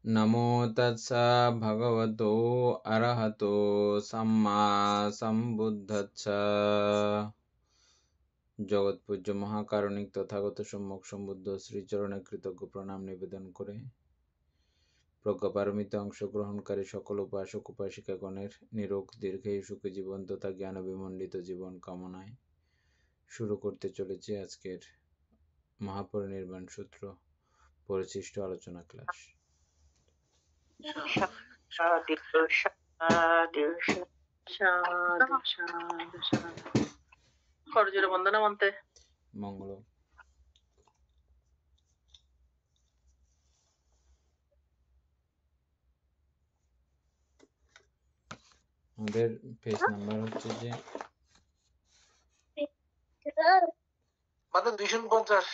নমো তৎসা ভগবতো অরহতো সাম্মা সম্বুদ্ধস্সা। জগৎপূজ্য মহাকারণিক তথাগত সম্যক সম্বুদ্ধ শ্রীচরণে কৃতজ্ঞ প্রণাম নিবেদন করে প্রজ্ঞাপারমিতে অংশগ্রহণকারী সকল উপাসক উপাসিকাগণের নিরোগ দীর্ঘায়ু সুখী জীবন তথা জ্ঞান বিমণ্ডিত জীবন কামনায় শুরু করতে চলেছে আজকের মহাপরিনির্বাণ সূত্র পরিশিষ্ট আলোচনা ক্লাস। করজোরে বন্দনামন্তে মঙ্গল। আমাদের পেজ নাম্বার হচ্ছে যে 250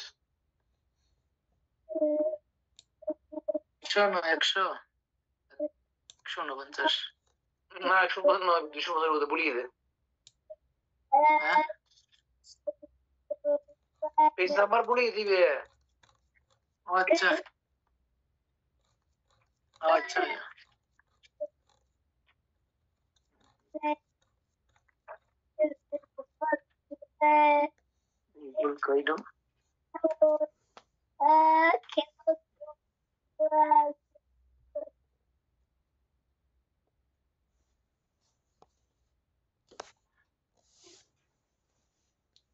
100 না 149 বলিয়ে দে। পেজ নাম্বার বলিয়ে দিবে। আচ্ছা আচ্ছা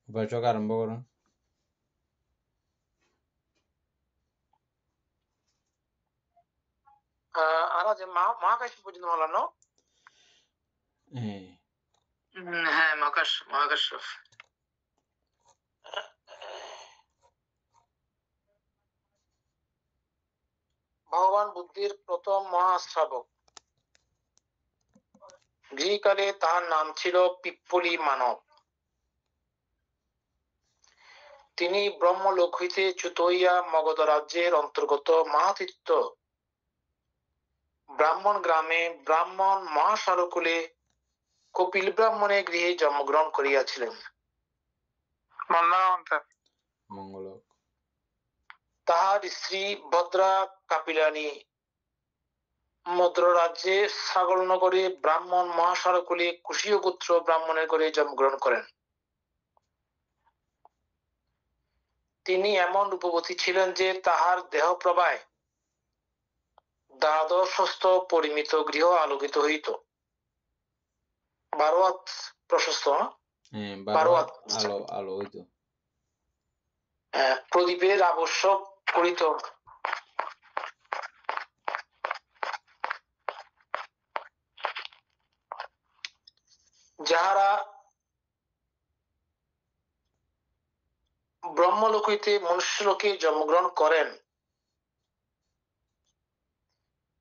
উপাসক আরম্ভ করুন। মহাকাশ পর্যন্ত বলানো। হ্যাঁ মহাকাশ ভগবান বুদ্ধির প্রথম মহাশ্রাবক। গৃহকালে তার নাম ছিল পিপ্পলি মানব। তিনি ব্রহ্মলোক হইতে চ্যুত হইয়া মগধ রাজ্যের অন্তর্গত মাহাতীর্থ ব্রাহ্মণ গ্রামে ব্রাহ্মণ মহাসারকুলে কপিল ব্রাহ্মণের গৃহে জন্মগ্রহণ করিয়াছিলেন। মঙ্গল। তাহার স্ত্রী ভদ্রা কাপিলানী মদ্র রাজ্যে সাগরনগরে ব্রাহ্মণ মহাসারকুলে কুশীয় গোত্র ব্রাহ্মণের ঘরে জন্মগ্রহণ করেন। তিনি এমন রূপবতী ছিলেন যে তাহার দেহ প্রবায় দ্বাদশ হস্ত পরিমিত গৃহ আলোকিত হইত। 12 হাত প্রশস্ত, 12 হাত আলো হইতো। প্রদীপের আবশ্যক করিত। যাহারা ব্রহ্মলোক হইতে মনুষ্যলোকে জন্মগ্রহণ করেন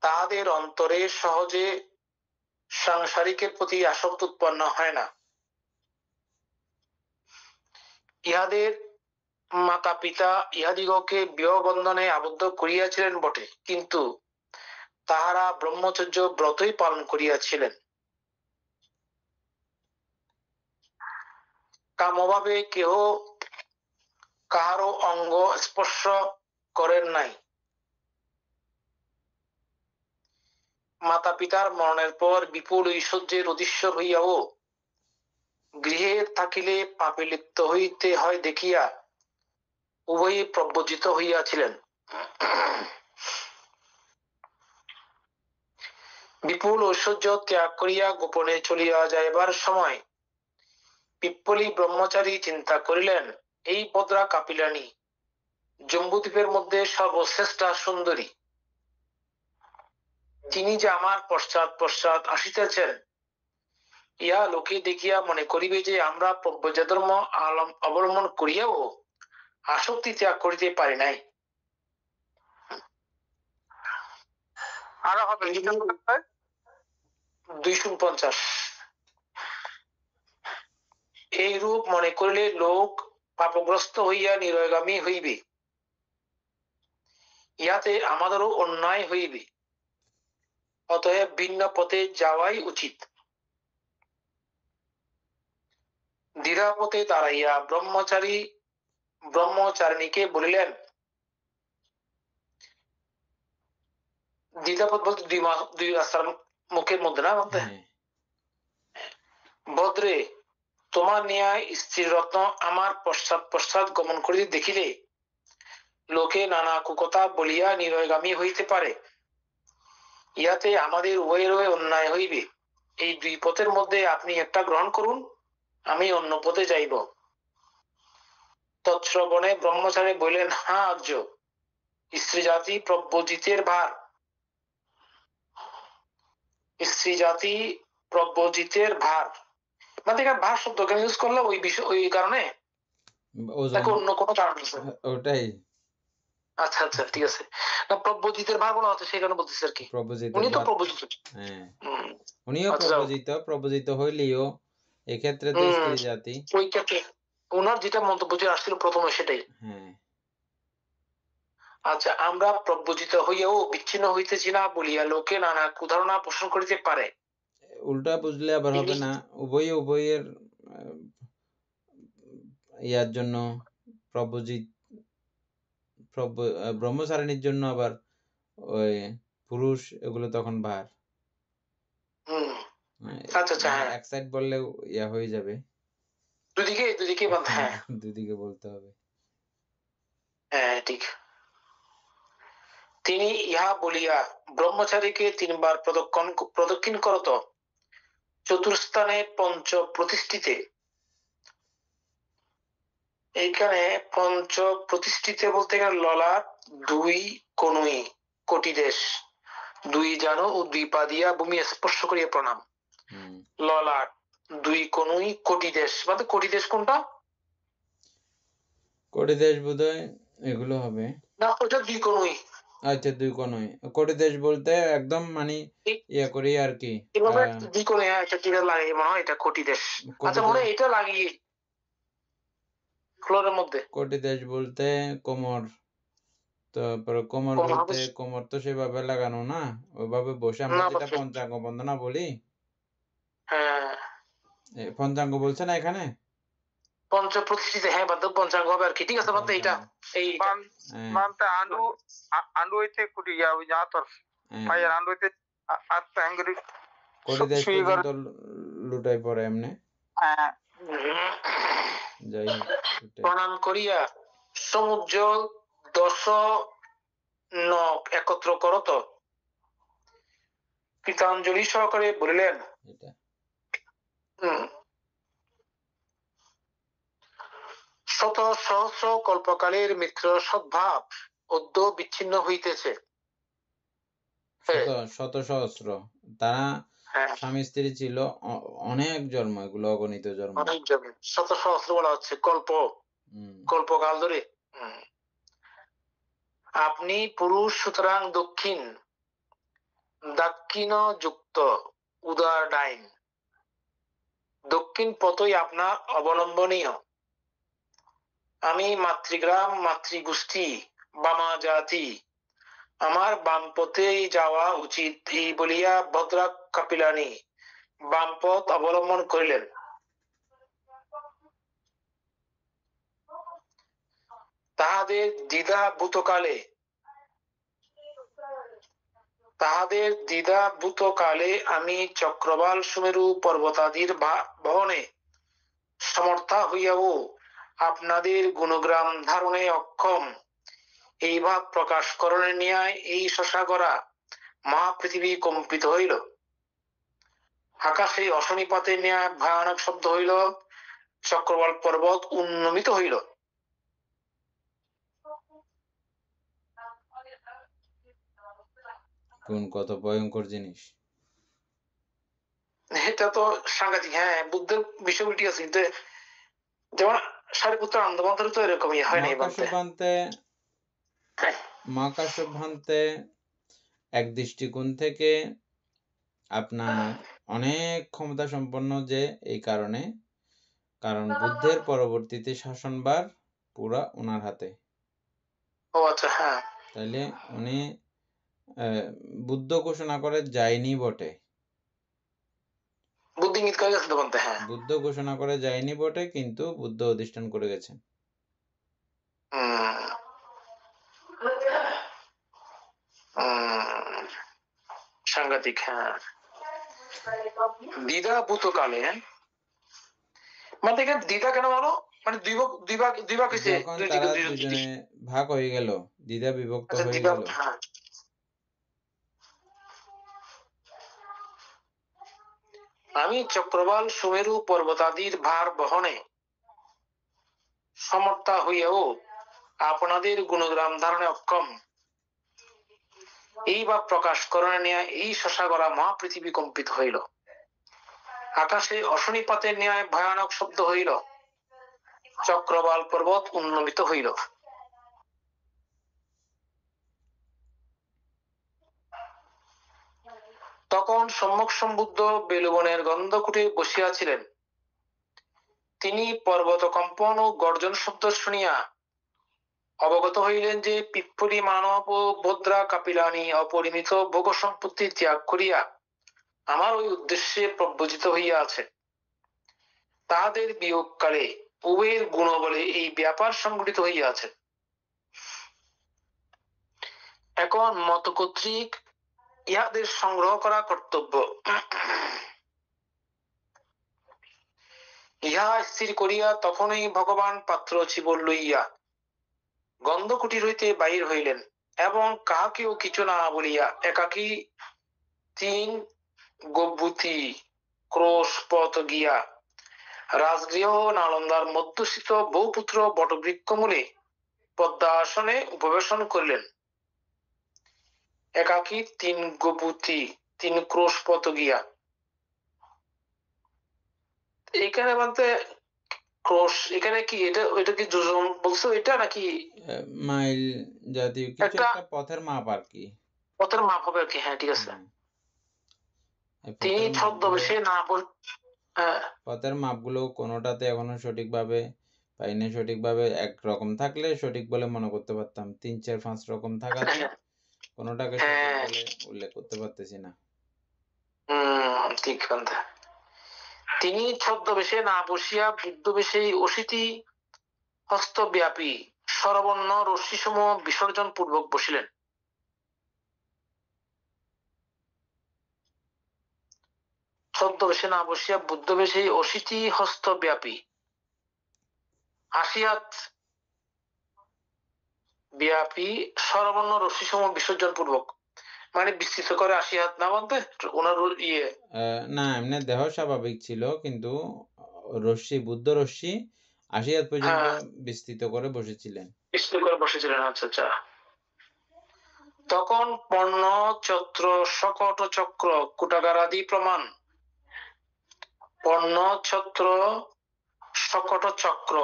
তাহাদের অন্তরে সহজে সাংসারিকের প্রতি আসক্তি উৎপন্ন হয় না। ইহাদের মাতা পিতা ইহাদিগকে বিবাহ বন্ধনে আবদ্ধ করিয়াছিলেন বটে, কিন্তু তাহারা ব্রহ্মচর্য ব্রতই পালন করিয়াছিলেন। কামভাবে কেহ কাহারও অঙ্গ স্পর্শ করেন নাই। মাতা পিতার মরণের পর বিপুল ঐশ্বর্যের অধীশ্বর হইয়াও গৃহে থাকিলে পাপে লিপ্ত হইতে হয় দেখিয়া উভয়ে প্রব্রজিত হইয়াছিলেন। বিপুল ঐশ্বর্য ত্যাগ করিয়া গোপনে চলিয়া যাইবার সময় পিপ্পলি ব্রহ্মচারী চিন্তা করিলেন, এই ভদ্রা কাপিলানী জম্বুদ্বীপের মধ্যে সর্বশ্রেষ্ঠা সুন্দরী, তিনি যে আমার পশ্চাৎ পশ্চাৎ আসিতেছেন, ইহা লোকে দেখিয়া মনে করিবে যে আমরা প্রব্রজ ধর্ম অবলম্বন করিয়াও আসক্তি ত্যাগ করিতে পারি নাই। আরো হবে 250। এই রূপ মনে করিলে লোক পাপগ্রস্ত হইয়া নিরয়গামী হইবে, ইহাতে আমাদেরও অন্যায় হইবে, অতএব ভিন্ন পথে যাওয়াই উচিত। ধীরাপথে দাঁড়াইয়া ব্রহ্মচারিণীকে বলিলেন, দ্বিধাবোধ বলতে দুই রাস্তার মুখের মধ্যে না মধ্যে। হ্যাঁ ভদ্রে, তোমার ন্যায় স্ত্রী রত্ন আমার পশ্চাৎ পশ্চাৎ গমন করিতে দেখিলে লোকে নানা কুকথা বলিয়া নিরয়গামী হইতে পারে, ইহাতে আমাদের উভয়ের অন্যায় হইবে। এই দুই পথের মধ্যে আপনি একটা গ্রহণ করুন, আমি অন্য পথে যাইব। তৎশ্রবণে ব্রহ্মচারী বললেন, হ্যাঁ আর্য, স্ত্রী জাতি প্রব্রজিতের ভার, স্ত্রী জাতি প্রব্রজিতের ভার, মানে এখানে ভার শব্দ কেন ইউজ করলো ওই বিষয় ওই কারণে ওজন নাকি অন্য কোনো কারণ আছে? ওটাই আচ্ছা আচ্ছা ঠিক আছে। না প্রব্রজিতের ভার বলা হচ্ছে সেই কারণে বলতেছি আর কি। প্রব্রজিতের উনি তো ভার। প্রব্রজিত। হ্যাঁ হুম, উনিও আচ্ছা যাও। প্রব্রজিত হইলেও এক্ষেত্রে তো স্ত্রী জাতি। ওই ক্ষেত্রে ওনার যেটা মন্তব্য যে আসছিল প্রথমে সেটাই। হ্যাঁ আচ্ছা, আমরা প্রব্রজিত হইয়াও বিচ্ছিন্ন হইতেছি না বলিয়া লোকে নানা কুধারণা পোষণ করিতে পারে। উল্টা বুঝলে আবার হবে না, উভয়ের ইয়ার জন্য প্রব্রজিত ব্রহ্মচারিণীর জন্য আবার ওই পুরুষ এগুলো তখন ভার। আচ্ছা আচ্ছা হ্যাঁ, এক সাইড বললে ইয়া হয়ে যাবে, দুদিকে হ্যাঁ দুদিকে বলতে হবে। হ্যাঁ ঠিক। তিনি ইহা বলিয়া ব্রহ্মচারীকে 3 বার প্রদক্ষিণ করত। চতুর্স্থানে পঞ্চ প্রতিষ্ঠিতে, এইখানে পঞ্চ প্রতিষ্ঠিতে বলতে গেলে ললাট, 2 কনুই, কোটি দেশ, 2 জানো ও 2 পা দিয়া ভূমি স্পর্শ করিয়া প্রণাম। ললাট, 2 কনুই, কোটি দেশ, মানে কোটি দেশ কোনটা? কোটি দেশ বোধহয় এগুলো হবে না, ওটা 2 কনুই। আচ্ছা 2 কোণই কোটি দেশ বলতে একদম মানে ইয়া করি আর কি, এভাবে 2 কোণে একটা টিকা লাগিয়ে মনে হয় এটা কোটি দেশ। আচ্ছা মনে হয় এটা লাগিয়ে ফ্লোরের মধ্যে। কোটি দেশ বলতে কোমর, তারপরে কোমর বলতে কোমর তো সেভাবে লাগানো না, ওইভাবে বসে আমরা যেটা পঞ্চাঙ্গ বন্দনা বলি। হ্যাঁ পঞ্চাঙ্গ বলছে না এখানে, পঞ্চ প্রতিষ্ঠিত, হ্যাঁ বাদ পঞ্চাঙ্গ হবে আর কি। ঠিক আছে বাদ এইটা এই মানতে আন্ডু হইতে কুটি ইয়া ওই জাতর পায়ের আন্ডু হইতে আটটা আঙ্গুরি কোটি দেশ পর্যন্ত লুটাই পড়ে এমনে। যাই হোক প্রণাম করিয়া সমুজ্জ 10 নখ একত্র করত, কৃতাঞ্জলি সহকারে বলিলেন, এটা শত সহস্র কল্পকালের মিত্র সদ্ভাব অদ্য বিচ্ছিন্ন হইতেছে। শত সহস্র, তারা স্বামী স্ত্রী ছিল অনেক জন্ম, এগুলো অগণিত জন্ম, শত সহস্র বলা হচ্ছে কল্পকাল ধরে। আপনি পুরুষ, সুতরাং দাক্ষিণ যুক্ত উদার ডাইন, দক্ষিণ পথই আপনার অবলম্বনীয়। আমি মাতৃগ্রাম, মাতৃগোষ্ঠী, বামা জাতি, আমার বাম পথেই যাওয়া উচিত, এই বলিয়া ভদ্রা কাপিলানি বাম পথ অবলম্বন করিলেন। তাহাদের দ্বিধাভূত কালে আমি চক্রবাল সুমেরু পর্বতাদির বহনে সমর্থা হইয়াও আপনাদের গুণগ্রাম ধারণে অক্ষম, এই ভাব প্রকাশ করণের ন্যায় এই শশাগরা মহাপৃথিবী কম্পিত হইল। আকাশে অশনিপাতের ন্যায় ভয়ানক শব্দ হইল, চক্রবাল পর্বত উন্নমিত হইল। কোন কত ভয়ঙ্কর জিনিস, এটা তো সাংঘাতিক। হ্যাঁ বুদ্ধের বিষয় উল্টি আছে, কিন্তু যেমন সারিপুত্র আনন্দমন্ত্রে তো এরকমই হয় নাই। মহাকাশভ্রান্তে এক দৃষ্টিকোণ থেকে আপনার অনেক ক্ষমতা সম্পন্ন, যে এই কারণে কারণ বুদ্ধের পরবর্তীতে শাসনভার পুরা ওনার হাতে। ও আচ্ছা হ্যাঁ, তাইলে উনি বুদ্ধ ঘোষণা করে যায়নি বটে, বুদ্ধ ঘোষণা করে যায়নি বটে, কিন্তু বুদ্ধ অধিষ্ঠান করে গেছেন। সাংঘাতিক। হ্যাঁ, দ্বিধাভূত কালে, মানে দেখেন দ্বিধা কেন বলো, মানে দুই ভাগ হয়েছে, যখন তারা দুজনে ভাগ হয়ে গেল, দ্বিধা বিভক্ত হয়ে গেল। হ্যাঁ। আমি চক্রবাল সুমেরু পর্বতাদির ভার বহনে সমর্থা হইয়াও আপনাদের গুণগ্রাম ধারণে অক্ষম, এই ভাব প্রকাশ করণে নিয়ে এই শশাগরা মহাপৃথিবী কম্পিত হইল, আকাশে অশনিপাতের ন্যায় ভয়ানক শব্দ হইল, চক্রবাল পর্বত উন্নমিত হইল। তখন সম্মুখ সম্বুদ্ধ বেলুবনের গন্ধকুটে বসিয়াছিলেন। তিনি পর্বত কম্পন ও গর্জন শব্দ শুনিয়া অবগত হইলেন যে পিপ্পলি মানব ও ভদ্রা কাপিলানি অপরিমিত ভোগ সম্পত্তি ত্যাগ করিয়া আমার ওই উদ্দেশ্যে প্রব্রজিত হইয়া আছে। তাহাদের বিয়োগকালে উভয়ের গুণবলে এই ব্যাপার সংঘটিত হইয়া আছে। এখন মত কর্তৃক ইহাদের সংগ্রহ করা কর্তব্য। ইহা স্থির করিয়া তখনই ভগবান পাত্র চিবর লইয়া গন্ধকুটির হইতে বাহির হইলেন এবং কাহাকেও কিছু না বলিয়া একাকী 3 গভূতি ক্রোশ পথ গিয়া রাজগৃহ নালন্দার মধ্যস্থিত বহুপুত্র বটবৃক্ষ মূলে পদ্মাসনে উপবেশন করিলেন। একাকী 3 গভূতি 3 ক্রোশ পথ গিয়া, এখানে বলতে ক্রোশ, এখানে কি এটা, ওইটা কি যোজন বলছো এটা নাকি মাইল জাতীয় কিছু একটা পথের মাপ আর কি, পথের মাপ হবে আর কি। হ্যাঁ ঠিক আছে। তিনি ছদ্মবেশে না পথের মাপগুলো কোনোটাতে এখনো সঠিকভাবে পাইনি, সঠিকভাবে একরকম থাকলে সঠিক বলে মনে করতে পারতাম, 3, 4, 5 রকম থাকাতে কোনোটাকে সঠিক বলে উল্লেখ করতে পারতেছি না। ঠিক কথা। তিনি ছদ্মবেশে না বসিয়া বুদ্ধবেশে অশীতি হস্তব্যাপী সরবর্ণ রশ্মিসমূহ বিসর্জন পূর্বক বসিলেন। ছদ্মবেশে না বসিয়া বুদ্ধবেশে অশীতি হস্তব্যাপী 80 হাত ব্যাপী সরবর্ণ রশ্মিসমূহ বিসর্জন পূর্বক, মানে বিস্তৃত করে 80 হাত না বলতে ওনার ইয়ে না, এমনি দেহ স্বাভাবিক ছিল কিন্তু রশ্মি, বুদ্ধ রশ্মি 80 হাত পর্যন্ত বিস্তৃত করে বসেছিলেন। আচ্ছা আচ্ছা। তখন পর্ণ চত্র সকট চক্র কুটাগারাদি প্রমাণ, পর্ণ ছত্র সকট চক্র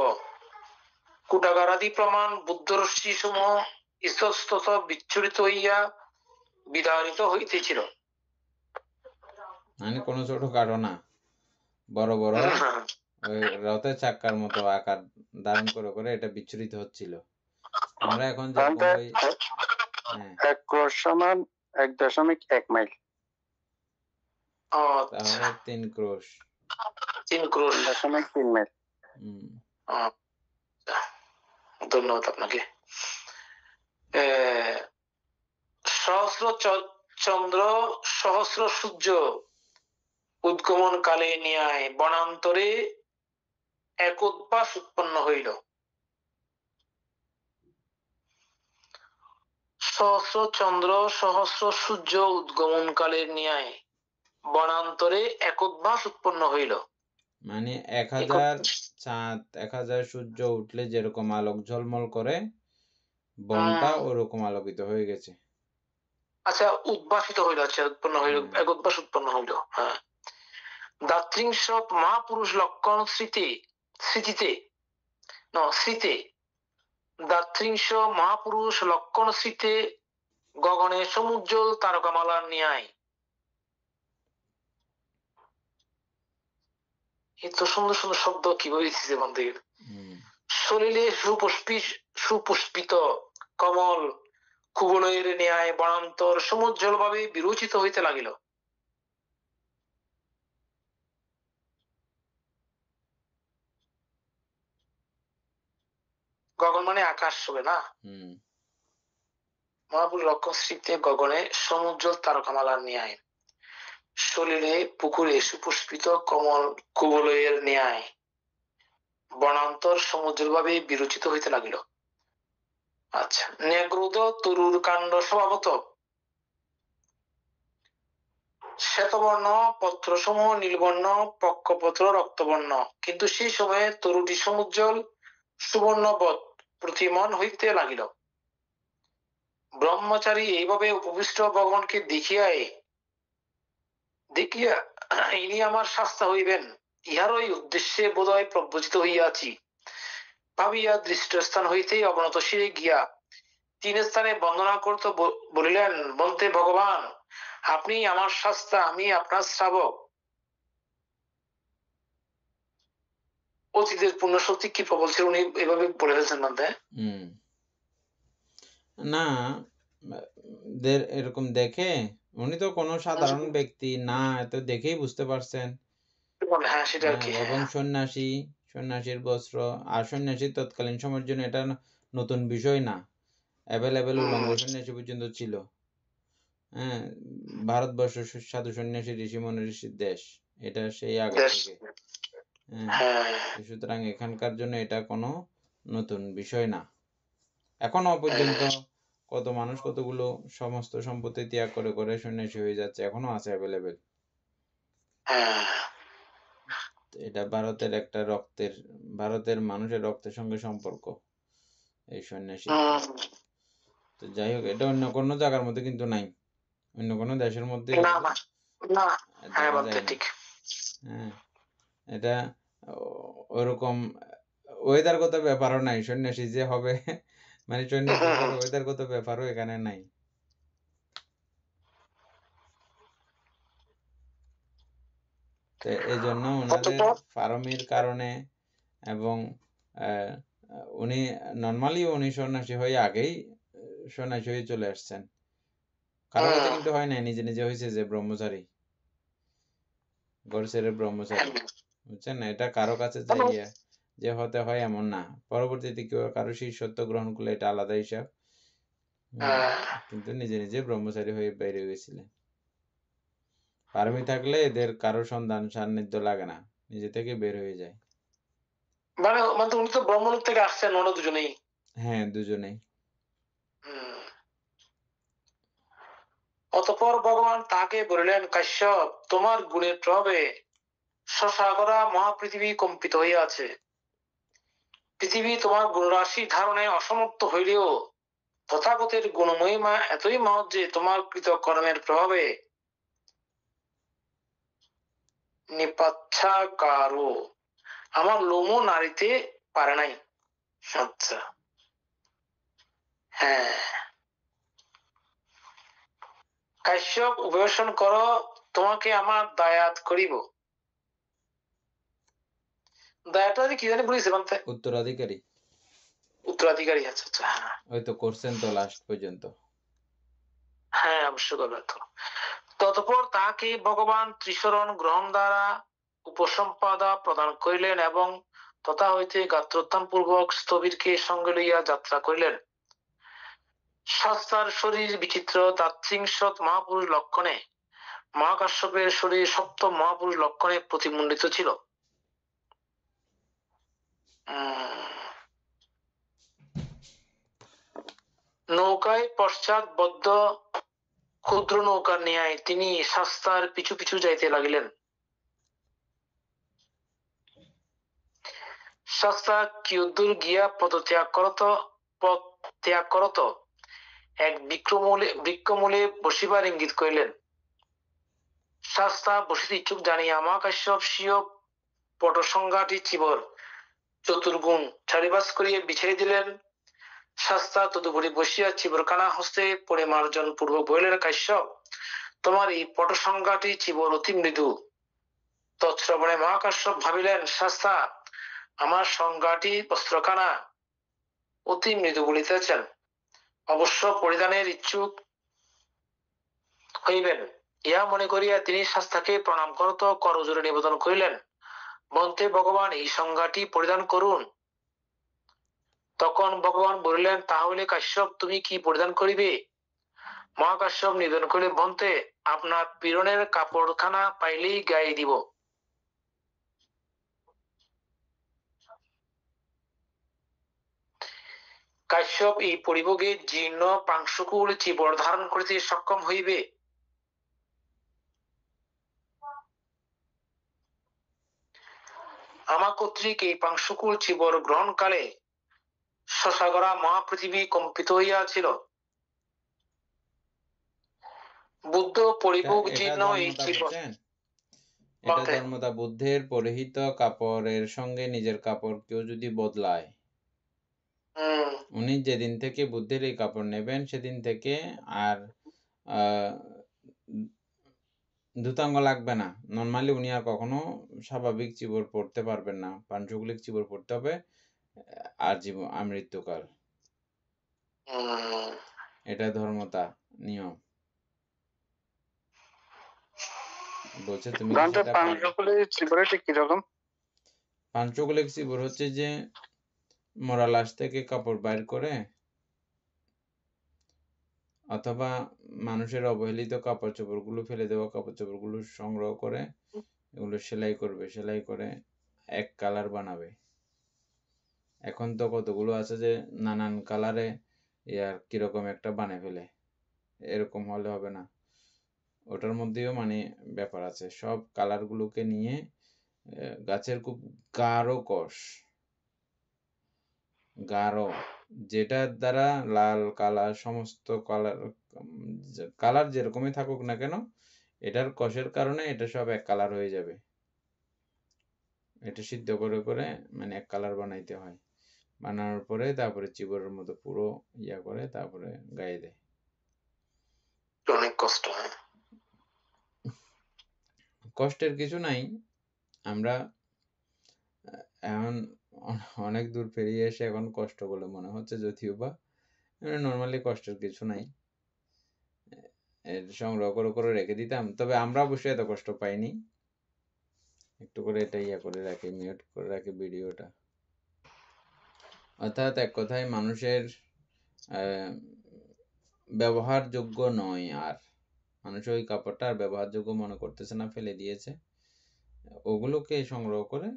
কুটাগারাদি প্রমাণ বুদ্ধ রশ্মি সমূহ ইতস্তত বিচ্ছুরিত হইয়া বিদারিত হইতেছিল। মানে কোনো ছোটখাটো না, বড় বড় ওই রথের চাক্কার মতো আকার ধারণ করে করে এটা বিচ্ছুরিত হচ্ছিল। আমরা এখন যেরকম ওই 1 ক্রোশ সমান 1.1 মাইল, তাহলে 3 ক্রোশ 3.3 মাইল। ধন্যবাদ আপনাকে। সহস্র চন্দ্র সহস্র সূর্য উদ্গমন কালে ন্যায় বনান্তরে এক উদ্ভাস উৎপন্ন হইল। সহস্র চন্দ্র সহস্র সূর্য উদ্গমন কালের ন্যায় বনান্তরে এক উদ্ভাস উৎপন্ন হইল। মানে 1000 চাঁদ 1000 সূর্য উঠলে যেরকম আলোক ঝলমল করে, বনটা ওরকম আলোকিত হয়ে গেছে। আচ্ছা, উদ্ভাসিত হইল, আচ্ছা উৎপন্ন হইল, এক উদ্ভাস উৎপন্ন হইল। হ্যাঁ, দাত্রিংশ মহাপুরুষ লক্ষণ স্মৃতিতে দাত্রিংশ মহাপুরুষ লক্ষণ স্মৃতে গগনে সমুজ্জ্বল তারকামালার ন্যায়। এত সুন্দর সুন্দর শব্দ কিভাবে দিচ্ছে বন্ধুদের। সলিলে সুপুষ্পিত কমল কুবলয়ের ন্যায় বনান্তর সমুজ্জ্বল ভাবে বিরোচিত হইতে লাগিল। গগন মানে আকাশ হবে না। মহাপুর লক্ষণ স্মৃতিতে গগনে সমুজ্জ্বল তারকামালা ন্যায়, সলিলে পুকুরে সুপুষ্পিত কমল কুবলয়ের ন্যায় বনান্তর সমুজ্জ্বল ভাবে বিরচিত হইতে লাগিল। আচ্ছা, নেগ্রুদ তরুর কাণ্ড স্বভাবত শ্বেতবর্ণ, পত্রসমূহ নীলবর্ণ, পক্ষপত্র রক্তবর্ণ, কিন্তু সেই সময়ে তরুটি সমুজ্জ্বল সুবর্ণবৎ প্রতিমন হইতে লাগিল। ব্রহ্মচারী এইভাবে উপবিষ্ট ভগবানকে দেখিয়া ইনি আমার শাস্তা হইবেন, ইহারই উদ্দেশ্যে বোধহয় প্রব্রজিত হইয়াছি ভাবিয়া দৃষ্ট স্থান হইতেই অবনত শিরে গিয়া 3 স্থানে বন্দনা করতে বলিলেন, বলতে ভগবান আপনি আমার শাস্তা, আমি আপনার শ্রাবক। অতীতের পূর্ণ শক্তি কি প্রবল ছিল, উনি এভাবে বলে ফেলছেন বলতে। না, এরকম দেখে উনি তো কোনো সাধারণ ব্যক্তি না, এত দেখেই বুঝতে পারছেন। হ্যাঁ, সেটা আর কি। এবং সন্ন্যাসীর বস্ত্র, আর সন্ন্যাসী তৎকালীন সময়ের জন্য এটা নতুন বিষয় না, অ্যাভেলেবেল উলঙ্গ সন্ন্যাসী পর্যন্ত ছিল। হ্যাঁ, ভারতবর্ষ সাধু সন্ন্যাসী ঋষি মনীষীর দেশ, এটা সেই আগে থেকে। সুতরাং এখানকার জন্য এটা কোনো নতুন বিষয় না। এখনো পর্যন্ত কত মানুষ কতগুলো সমস্ত সম্পত্তি ত্যাগ করে করে সন্ন্যাসী হয়ে যাচ্ছে, এখনো আছে অ্যাভেলেবেল। এটা ভারতের মানুষের রক্তের সঙ্গে সম্পর্ক এই সন্ন্যাসী। তো যাই হোক, এটা অন্য কোনো জায়গার মধ্যে কিন্তু নাই, অন্য কোনো দেশের মধ্যে দেখা যায় না। হ্যাঁ, এটা ওরকম ওয়েদারগত ব্যাপারও নাই, সন্ন্যাসী যে হবে মানে সন্ন্যাসী ওয়েদারগত ব্যাপারও এখানে নাই। তো এই জন্য ওনাদের ফার্মির কারণে, এবং উনি নর্মালি সন্ন্যাসী হয়ে আগেই সন্ন্যাসী হয়ে চলে আসছেন, কারো কাছে কিন্তু হয় নাই, নিজে নিজে হয়েছে যে ব্রহ্মচারী, ঘর ছেড়ে ব্রহ্মচারী, বুঝছেন না? এটা কারো কাছে যাইয়া যে হতে হয় এমন না, পরবর্তীতে কেউ কারো শিষ্যত্ব গ্রহণ করলে এটা আলাদা হিসাব, কিন্তু নিজে নিজে ব্রহ্মচারী হয়ে বেরিয়ে গেছিলেন। ফার্মি থাকলে এদের কারো সন্ধান সান্নিধ্য লাগে না, নিজে থেকে বের হয়ে যায়। মানে উনি তো ব্রহ্মলোক থেকে আসছেন, ওরা দুজনেই। হ্যাঁ, দুজনেই। অতঃপর ভগবান তাকে বলিলেন, কাশ্যপ তোমার গুণের প্রভাবে সসাগরা মহাপৃথিবী কম্পিত হইয়াছে। পৃথিবী তোমার গুণরাশি ধারণে অসমর্থ হইলেও তথাগতের গুণমহিমা এতই মহৎ যে তোমার কৃত কর্মের প্রভাবে নিপাচ্ছাকারো আমার লোমও নাড়িতে পারে নাই। আচ্ছা, হ্যাঁ, কাশ্যপ উপবেশন করো, তোমাকে আমার দায়াত করিব। দায়াটা কি জানি বলেছে বলতে? উত্তরাধিকারী। আচ্ছা আচ্ছা, হ্যাঁ, ওই তো করছেন তো লাস্ট পর্যন্ত। হ্যাঁ, অবশ্যই করবেন তো। ততপর তাকে ভগবান ত্রিশরণ গ্রহণ দ্বারা উপসম্পদা প্রদান করিলেন এবং তথা হইতে গাত্রোত্থান পূর্বক স্থবিরকে সঙ্গে লইয়া যাত্রা করিলেন। শাস্তার শরীর বিচিত্র দাত্রিংশত মহাপুরুষ লক্ষণে, মহাকাশ্যপের শরীর সপ্তম মহাপুরুষ লক্ষণে প্রতিমণ্ডিত ছিল। নৌকায় পশ্চাৎবদ্ধ ক্ষুদ্র নৌকার ন্যায় তিনি শাস্তার পিছু পিছু যাইতে লাগিলেন। শাস্তা কিয়দ্দূর গিয়া পথ ত্যাগ করত এক বৃক্ষমূলে বসিবার ইঙ্গিত করিলেন। শাস্তা বসিতে ইচ্ছুক জানিয়া মহাকাশ্যপ স্বীয় পটসংজ্ঞাটি চিবর চতুর্গুণ চারিবাস করিয়া বিছাই দিলেন। শাস্তা তদুপরি বসিয়া চিবরখানা হস্তে পরিমার্জন পূর্বক বলিলেন, কাশ্যপ তোমার এই পটসংজ্ঞাটি চিবর অতি মৃদু। তৎশ্রবণে মহাকাশ্যপ ভাবিলেন, শাস্তা আমার সংজ্ঞাটি বস্ত্রখানা অতি মৃদু বলিতেছেন, অবশ্য পরিধানের ইচ্ছুক হইবেন। ইহা মনে করিয়া তিনি শাস্তাকে প্রণাম করত করজোড়ে নিবেদন করিলেন, বন্তে ভগবান এই সংজ্ঞাটি পরিধান করুন। তখন ভগবান বলিলেন, তাহলে কাশ্যপ তুমি কি পরিধান করিবে? মহাকাশ্যপ নিবেদন করে বলতে, আপনার পীড়নের কাপড়খানা পাইলেই গায়ে দিব। কাশ্যপ এই পরিভোগে জীর্ণ পাংশুকুল চিবর ধারণ করিতে সক্ষম হইবে। আমা কর্তৃক এই পাংশুকুল চিবর গ্রহণকালে শশাগরা মহাপৃথিবী কম্পিত হইয়াছিল। বুদ্ধ পরিভোগ জীর্ণ এই চিবর, এটা ধর্মতা বুদ্ধের পরিহিত কাপড়ের সঙ্গে নিজের কাপড় কেউ যদি বদলায়, উনি যেদিন থেকে বুদ্ধের এই কাপড় নেবেন সেদিন থেকে আর ধুতাঙ্গ লাগবে না। নর্মালি উনি আর কখনো স্বাভাবিক চিবর পড়তে পারবেন না, পাঞ্চকুলিক চিবর পড়তে হবে আর মৃত্যুকাল। এটা ধর্মতা নিয়ম বলছে। তুমি পাঞ্চকুলিক চিবর হচ্ছে যে মরা লাশ থেকে কাপড় বাইর করে অথবা মানুষের অবহেলিত কাপড় চোপড় গুলো, ফেলে দেওয়া কাপড় চোপড় গুলো সংগ্রহ করে এগুলো সেলাই করবে, সেলাই করে এক কালার বানাবে। এখন তো কতগুলো আছে যে নানান কালারে ইয়ার কিরকম একটা বানিয়ে ফেলে, এরকম হলে হবে না। ওটার মধ্যেও মানে ব্যাপার আছে। সব কালার গুলোকে নিয়ে গাছের খুব গাঢ় কষ, গাঢ়, যেটার দ্বারা লাল কালার সমস্ত কালার যেরকমই থাকুক না কেন, এটার কষের কারণে এটা সব এক কালার হয়ে যাবে। এটা সিদ্ধ করে করে মানে এক কালার বানাইতে হয়। বানানোর পরে তারপরে চিবরের মতো পুরো ইয়া করে তারপরে গায়ে দেয়। অনেক কষ্ট হয়। কষ্টের কিছু নাই। আমরা এখন অনেক দূর পেরিয়ে এসে এখন কষ্ট বলে মনে হচ্ছে, যদিও বা নর্মালি কষ্টের কিছু নাই। সংগ্রহ করে করে রেখে দিতাম, তবে আমরা অবশ্যই এত কষ্ট পাইনি। একটু করে এটা ইয়া করে রাখি, মিউট করে রাখি ভিডিওটা। অর্থাৎ এক কথায় মানুষের ব্যবহারযোগ্য নয়, আর মানুষ ওই কাপড়টা আর ব্যবহারযোগ্য মনে করতেছে না, ফেলে দিয়েছে। ওগুলোকে সংগ্রহ করে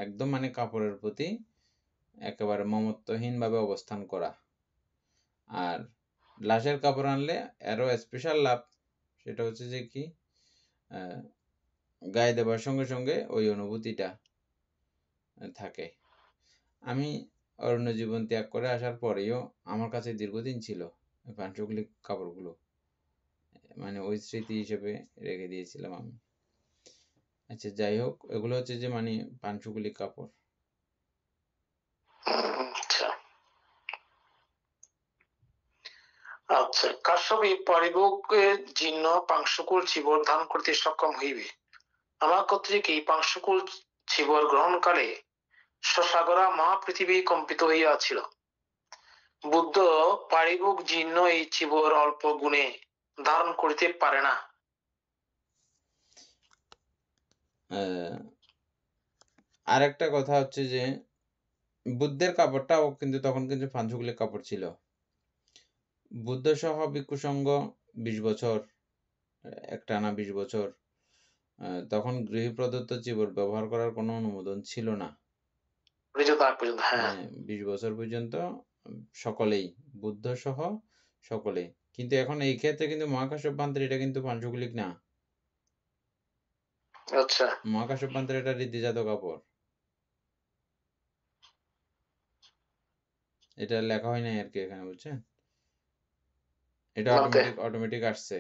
একদম মানে কাপড়ের প্রতি একেবারে মমত্বহীন ভাবে অবস্থান করা। আর লাশের কাপড় আনলে আরো স্পেশাল লাভ, সেটা হচ্ছে যে কি গায়ে দেবার সঙ্গে সঙ্গে ওই অনুভূতিটা থাকে। আমি অরণ্য জীবন ত্যাগ করে আসার পরেও আমার কাছে দীর্ঘদিন ছিল পাঞ্চকুলিক কাপড়গুলো, মানে ওই স্মৃতি হিসেবে রেখে দিয়েছিলাম আমি। আচ্ছা, যাই হোক, এগুলো হচ্ছে যে মানে পাঞ্চকুলিক কাপড়। আচ্ছা, কাশ্যপ এই পরিভোগে জীর্ণ পাংশুকুল চিবর ধারণ করতে সক্ষম হইবে। আমার কর্তৃক এই পাংশুকুল চিবর গ্রহণকালে শশাগরা মহাপৃথিবী কম্পিত হইয়াছিল। বুদ্ধ পারিভোগ জীর্ণ এই চিবর অল্প গুণে ধারণ করিতে পারে না। আর একটা কথা হচ্ছে যে বুদ্ধের কাপড়টাও কিন্তু তখন কিন্তু পাঞ্চকুলিক কাপড় ছিল। বুদ্ধ সহ ভিক্ষু সংঘ 20 বছর, একটানা 20 বছর, তখন গৃহী প্রদত্ত চিবর ব্যবহার করার কোনো অনুমোদন ছিল না। 20 বছর পর্যন্ত সকলেই, বুদ্ধ সহ সকলেই। কিন্তু এখন এই ক্ষেত্রে কিন্তু মহাকাশ্যপান্তরে এটা কিন্তু পাঞ্চকুলিক না। আচ্ছা, মহাকাশ্যপান্তরে এটা ঋদ্ধিজাত কাপড়। এটা লেখা হয় নাই আর কি এখানে, বুঝছেন? এটা অটোমেটিক আসছে।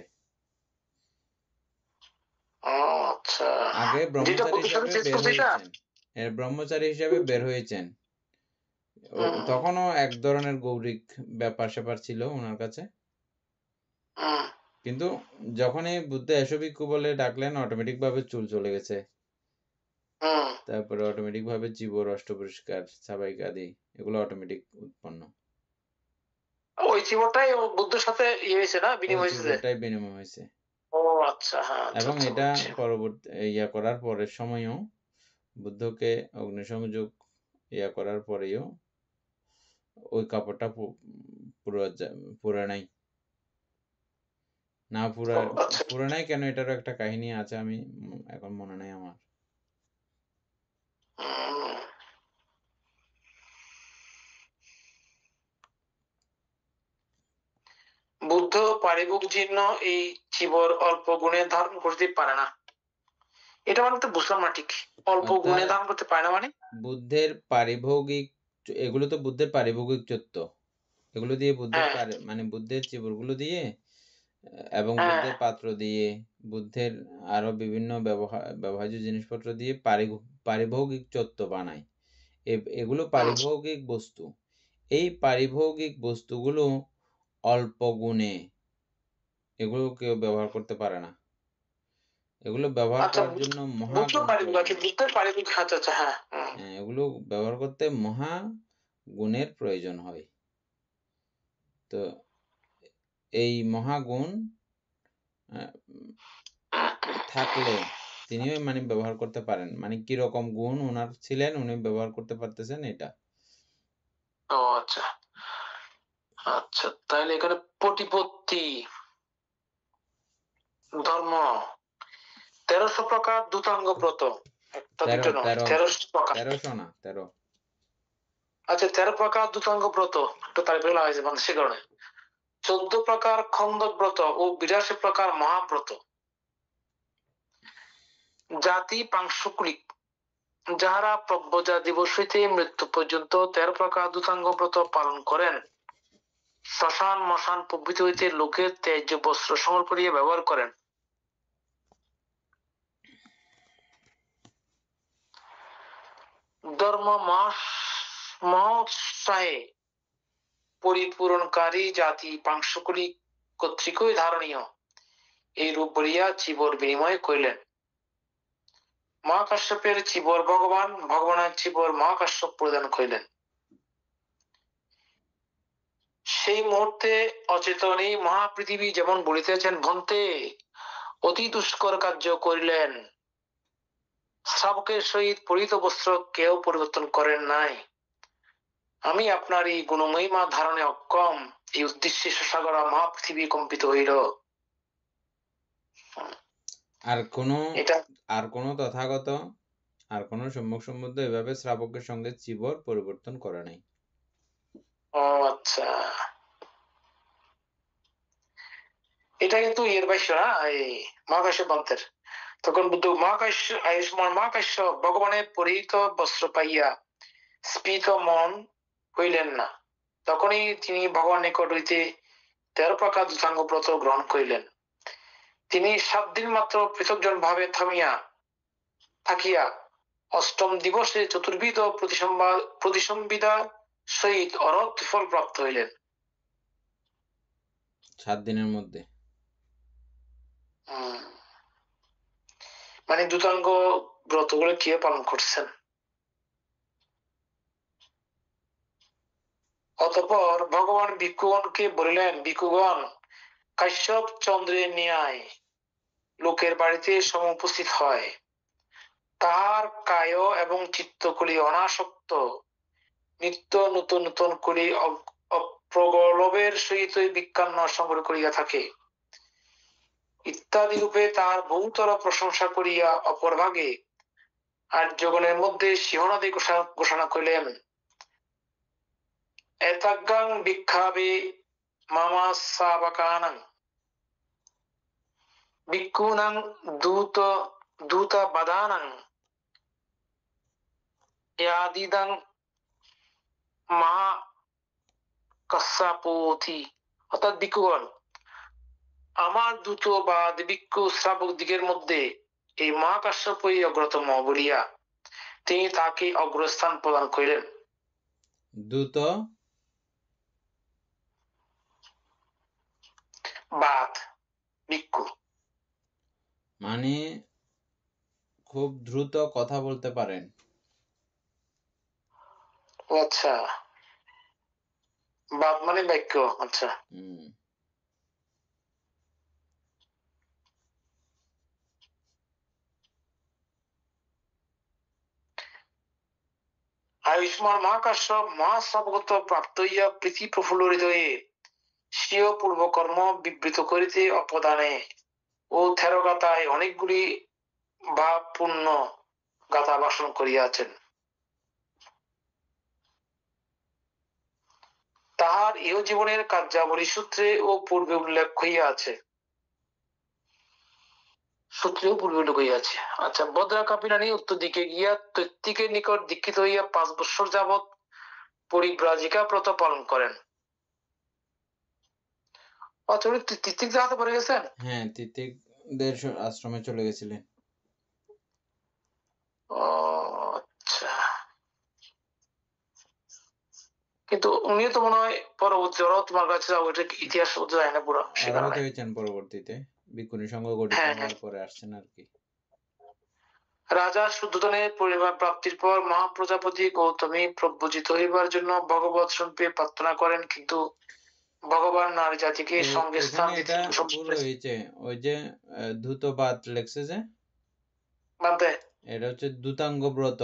আগে ব্রহ্মচারী হিসেবে বের হয়েছেন। তখনও এক ধরনের গৌরিক ব্যাপার স্যাপার ছিল ওনার কাছে, কিন্তু যখনই বুদ্ধ এসো ভিক্ষু বলে ডাকলেন, অটোমেটিক ভাবে চুল চলে গেছে। তারপরে অটোমেটিক ভাবে চিবর, অষ্টপরিষ্কার, সাবাইক আদি এগুলো অটোমেটিক উৎপন্ন। ওই চিবরটাই বুদ্ধের সাথে হয়েছে না, বিনিময় হয়েছে। ও আচ্ছা, হ্যাঁ। এবং এটা পরবর্তী ইয়া করার পরের সময়ও, বুদ্ধকে অগ্নিসংযোগ ইয়া করার পরেও ওই কাপড়টা পুরো নাই। না আচ্ছা। পুরানায় কেন, এটারও একটা কাহিনী আছে, আমি এখন মনে নাই আমার। উম, বুদ্ধ পারিভোগ জীর্ণ এই জীবর অল্প গুণে ধারণ করতে পারে না, এটা মানে তো বুঝলাম না ঠিক। অল্প গুণে অর্থাৎ ধারণ করতে পারে না মানে? বুদ্ধের পারিভৌগিক, এগুলো তো বুদ্ধের পারিভৌগিক তত্ত্ব, এগুলো দিয়ে বুদ্ধের হ্যাঁ মানে বুদ্ধের চিবরগুলো দিয়ে এবং হ্যাঁ। বুদ্ধের পাত্র দিয়ে, বুদ্ধের আরো বিভিন্ন ব্যবহার্য জিনিসপত্র দিয়ে পারিভৌগিক তত্ত্ব বানায়। এগুলো পারিভৌগিক বস্তু। এই পারিভৌগিক বস্তুগুলো অল্প গুণে, এগুলো কেউ ব্যবহার করতে পারে না। এগুলো ব্যবহার আচ্ছা, করার জন্য বুঝতে মহাগুণ পারিনি বাকি প্রয়োজন। বুঝতে পারিনি। আচ্ছা আচ্ছা, হ্যাঁ। হ্যাঁ, এগুলো ব্যবহার করতে মহা গুণের প্রয়োজন হয়। তো এই মহাগুণ থাকলে তিনিও মানে ব্যবহার করতে পারেন, মানে কি রকম গুণ ওনার ছিলেন উনি ব্যবহার করতে পারতেছেন এটা। ও আচ্ছা আচ্ছা, তাহলে এখানে প্রতিপত্তি ধর্ম 1300 প্রকার দূতাঙ্গ ব্রত, একটা দুটো নয়, 1300 প্রকার। 1300 না 13। আচ্ছা, 13 প্রকার দূতাঙ্গ ব্রত, একটু তারিখ বলা হয়েছে মানে সে কারণে। 14 প্রকার খন্দক ব্রত ও 82 প্রকার মহাব্রত। জাতি পাংশুকুলিক, যাহারা প্রব্রজা দিবস হইতে মৃত্যু পর্যন্ত 13 প্রকার দূতাঙ্গ ব্রত পালন করেন, শ্মশান মশান প্রভৃতি হইতে লোকের ত্যায্য বস্ত্র সংগ্রহ করিয়া ব্যবহার করেন। ধর্ম মহোৎসাহে পরিপূরণকারী জাতি পাংশুকুলিক কর্তৃকই ধারণীয়, এই রূপ বলিয়া চিবর বিনিময় করিলেন। মহাকাশ্যপের চিবর ভগবান, ভগবানের চিবর মহাকাশ্যপ প্রদান করিলেন। সেই মুহূর্তে অচেতন এই মহাপৃথিবী যেমন বলিতেছেন, ভন্তে অতি দুষ্কর কার্য করিলেন, শ্রাবকের সহিত পরিহিত বস্ত্র কেউ পরিবর্তন করেন নাই। আমি আপনার এই গুণমহিমা ধারণে অক্ষম, এই উদ্দেশ্যে শশাগরা মহাপৃথিবী কম্পিত হইল। আর কোন তথাগত, আর কোন সম্যক সম্বুদ্ধ এভাবে শ্রাবকের সঙ্গে চিবর পরিবর্তন করে নাই। ও আচ্ছা, এটা কিন্তু এর ভাষ্য না, এই মহাকাশ্য পন্থের। তখন বুদ্ধ আয়ুষ্মান মহাকাশ্য ভগবানের পরিহিত বস্ত্র পাইয়া স্ফীত মন হইলেন না, তখনই তিনি ভগবান নিকট হইতে 13 প্রকার দূতাঙ্গ ব্রত গ্রহণ করিলেন। তিনি 7 দিন মাত্র পৃথকজন ভাবে থাকিয়া অষ্টম দিবসে চতুর্বিধ প্রতিসম্বিদা সহিত অরহত ফল প্রাপ্ত হইলেন। 7 দিনের মধ্যে। মানে দূতাঙ্গ ব্রতগুলো কিভাবে পালন করছেন। অতঃপর ভগবান ভিক্ষুগণকে বলিলেন, ভিক্ষুগণ, কাশ্যপ চন্দ্রের ন্যায় লোকের বাড়িতে সমুপস্থিত হয়, তার কায় এবং চিত্তকলি অনাসক্ত, নিত্য নূতন নূতন করি অপ্রগলভের সহিত বিজ্ঞান সংগ্রহ করিয়া থাকে ইত্যাদি রূপে তার বহুতর প্রশংসা করিয়া অপরভাগে আর্যগণের মধ্যে সিংহনাদি ঘোষণা করিলেন, এতাজ্ঞাং ভিক্ষাবে মামা সাবাকানাং ভিক্ষূনাং দূতবাদানাং ইয়াদিদাং মহা কাশ্যপোথি। অর্থাৎ ভিক্ষুগণ, আমার দূত বা ভিক্ষু শ্রাবক দিগের মধ্যে এই মহাকাশ্যপই অগ্রতম বলিয়া তিনি তাকে অগ্রস্থান প্রদান করিলেন। দ্রুত বাদ ভিক্ষু মানে খুব দ্রুত কথা বলতে পারেন। আচ্ছা, বাদ মানে বাক্য। আচ্ছা, আয়ুষ্মান মহাকাশ্যপ মহাশ্রাবকত্ব প্রাপ্ত হইয়া প্রীতি প্রফুল্ল হৃদয়ে স্বীয় পূর্বকর্ম বিবৃত করিতে অপদানে ও 13 গাথায় অনেকগুলি ভাবপূর্ণ গাথা ভাষণ করিয়াছেন। তাহার ইহ জীবনের কার্যাবলী সূত্রে ও পূর্বে উল্লেখ হইয়াছে। আচ্ছা, বদ্রা কাপিলানি উত্তর দিকে গিয়া তৈত্তিকের নিকট দীক্ষিত হইয়া 5 বৎসর যাবৎ পরিব্রাজিকা ব্রত পালন করেন। তিত্তিক জাহাতে পড়ে গেছেন? হ্যাঁ, তিত্তিকদের আশ্রমে চলে গেছিলেন। আচ্ছা, কিন্তু উনিও তো মনে হয় পরবর্তী তোমার কাছে ওইটা ইতিহাস যায় না পুরো, সেখানে হয়েছেন পরবর্তীতে ভিক্ষুণী সংঘ গঠিত হওয়ার পরে আসছেন আর কি। রাজা শুদ্ধোধনের পরিবার প্রাপ্তির পর মহাপ্রজাপতি গৌতমী প্রব্রজিত হইবার জন্য ভগবৎ সম্পে প্রার্থনা করেন, কিন্তু ভগবান নারী জাতিকে সঙ্গে স্থান দিতে ভুল হয়েছে। ওই যে ধূতবাদ লেখছে যে, এটা হচ্ছে দূতাঙ্গ ব্রত।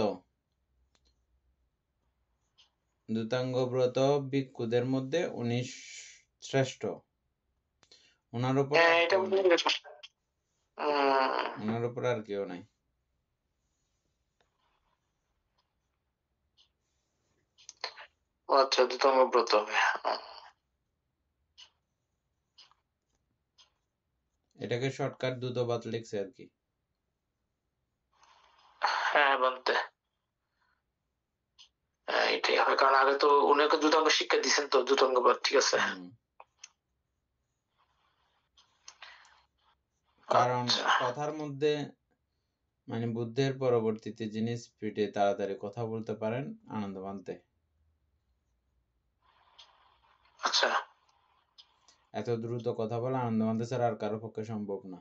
দূতাঙ্গ ব্রত ভিক্ষুদের মধ্যে উনি শ্রেষ্ঠ। ওনার উপর আর কেউ নাই। আচ্ছা, দূতাঙ্গ ব্রত। এটাকে শর্টকাট দূতবাদ লিখছে আর কি। হ্যাঁ, বলতে এটাই হবে, কারণ আগে তো উনাকে দূতাঙ্গ শিক্ষা দিচ্ছেন, তো দূতাঙ্গ ব্রত, ঠিক আছে। কারণ কথার মধ্যে মানে বুদ্ধের পরবর্তীতে যিনি স্পিডে তাড়াতাড়ি কথা বলতে পারেন, আনন্দ মানতে। আচ্ছা, এত দ্রুত কথা বলা আনন্দ মানতে ছাড়া আর কারো পক্ষে সম্ভব না।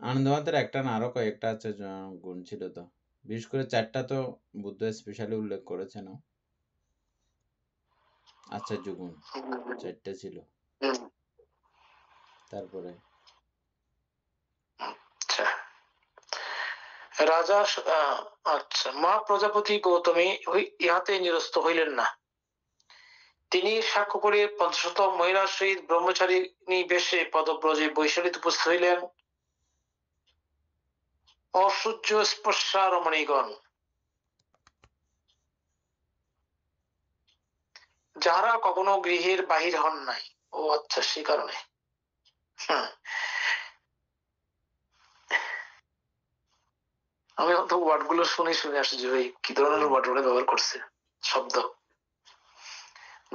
আনন্দ মানতের একটা না আরো কয়েকটা আছে গুণ ছিল, তো বিশেষ করে 4টা তো বুদ্ধ স্পেশালি উল্লেখ করেছেন। আচার্য গুণ 4টা ছিল। তারপরে রাজা আচ্ছা, মা প্রজাপতি গৌতমী ইহাতে নিরস্ত হইলেন না। তিনি সাক্ষ্য করে 500 মহিলার সহিত ব্রহ্মচারিণী বেশে পদব্রজে বৈশালীতে উপস্থিত হইলেন। অসূর্য স্পর্শা রমণীগণ, যাহারা কখনো গৃহের বাহির হন নাই। ও আচ্ছা, সেই কারণে। আমি হয়তো ওয়ার্ড গুলো শুনে আসছি যে ভাই কি ধরনের ওয়ার্ড ব্যবহার করছে, শব্দ।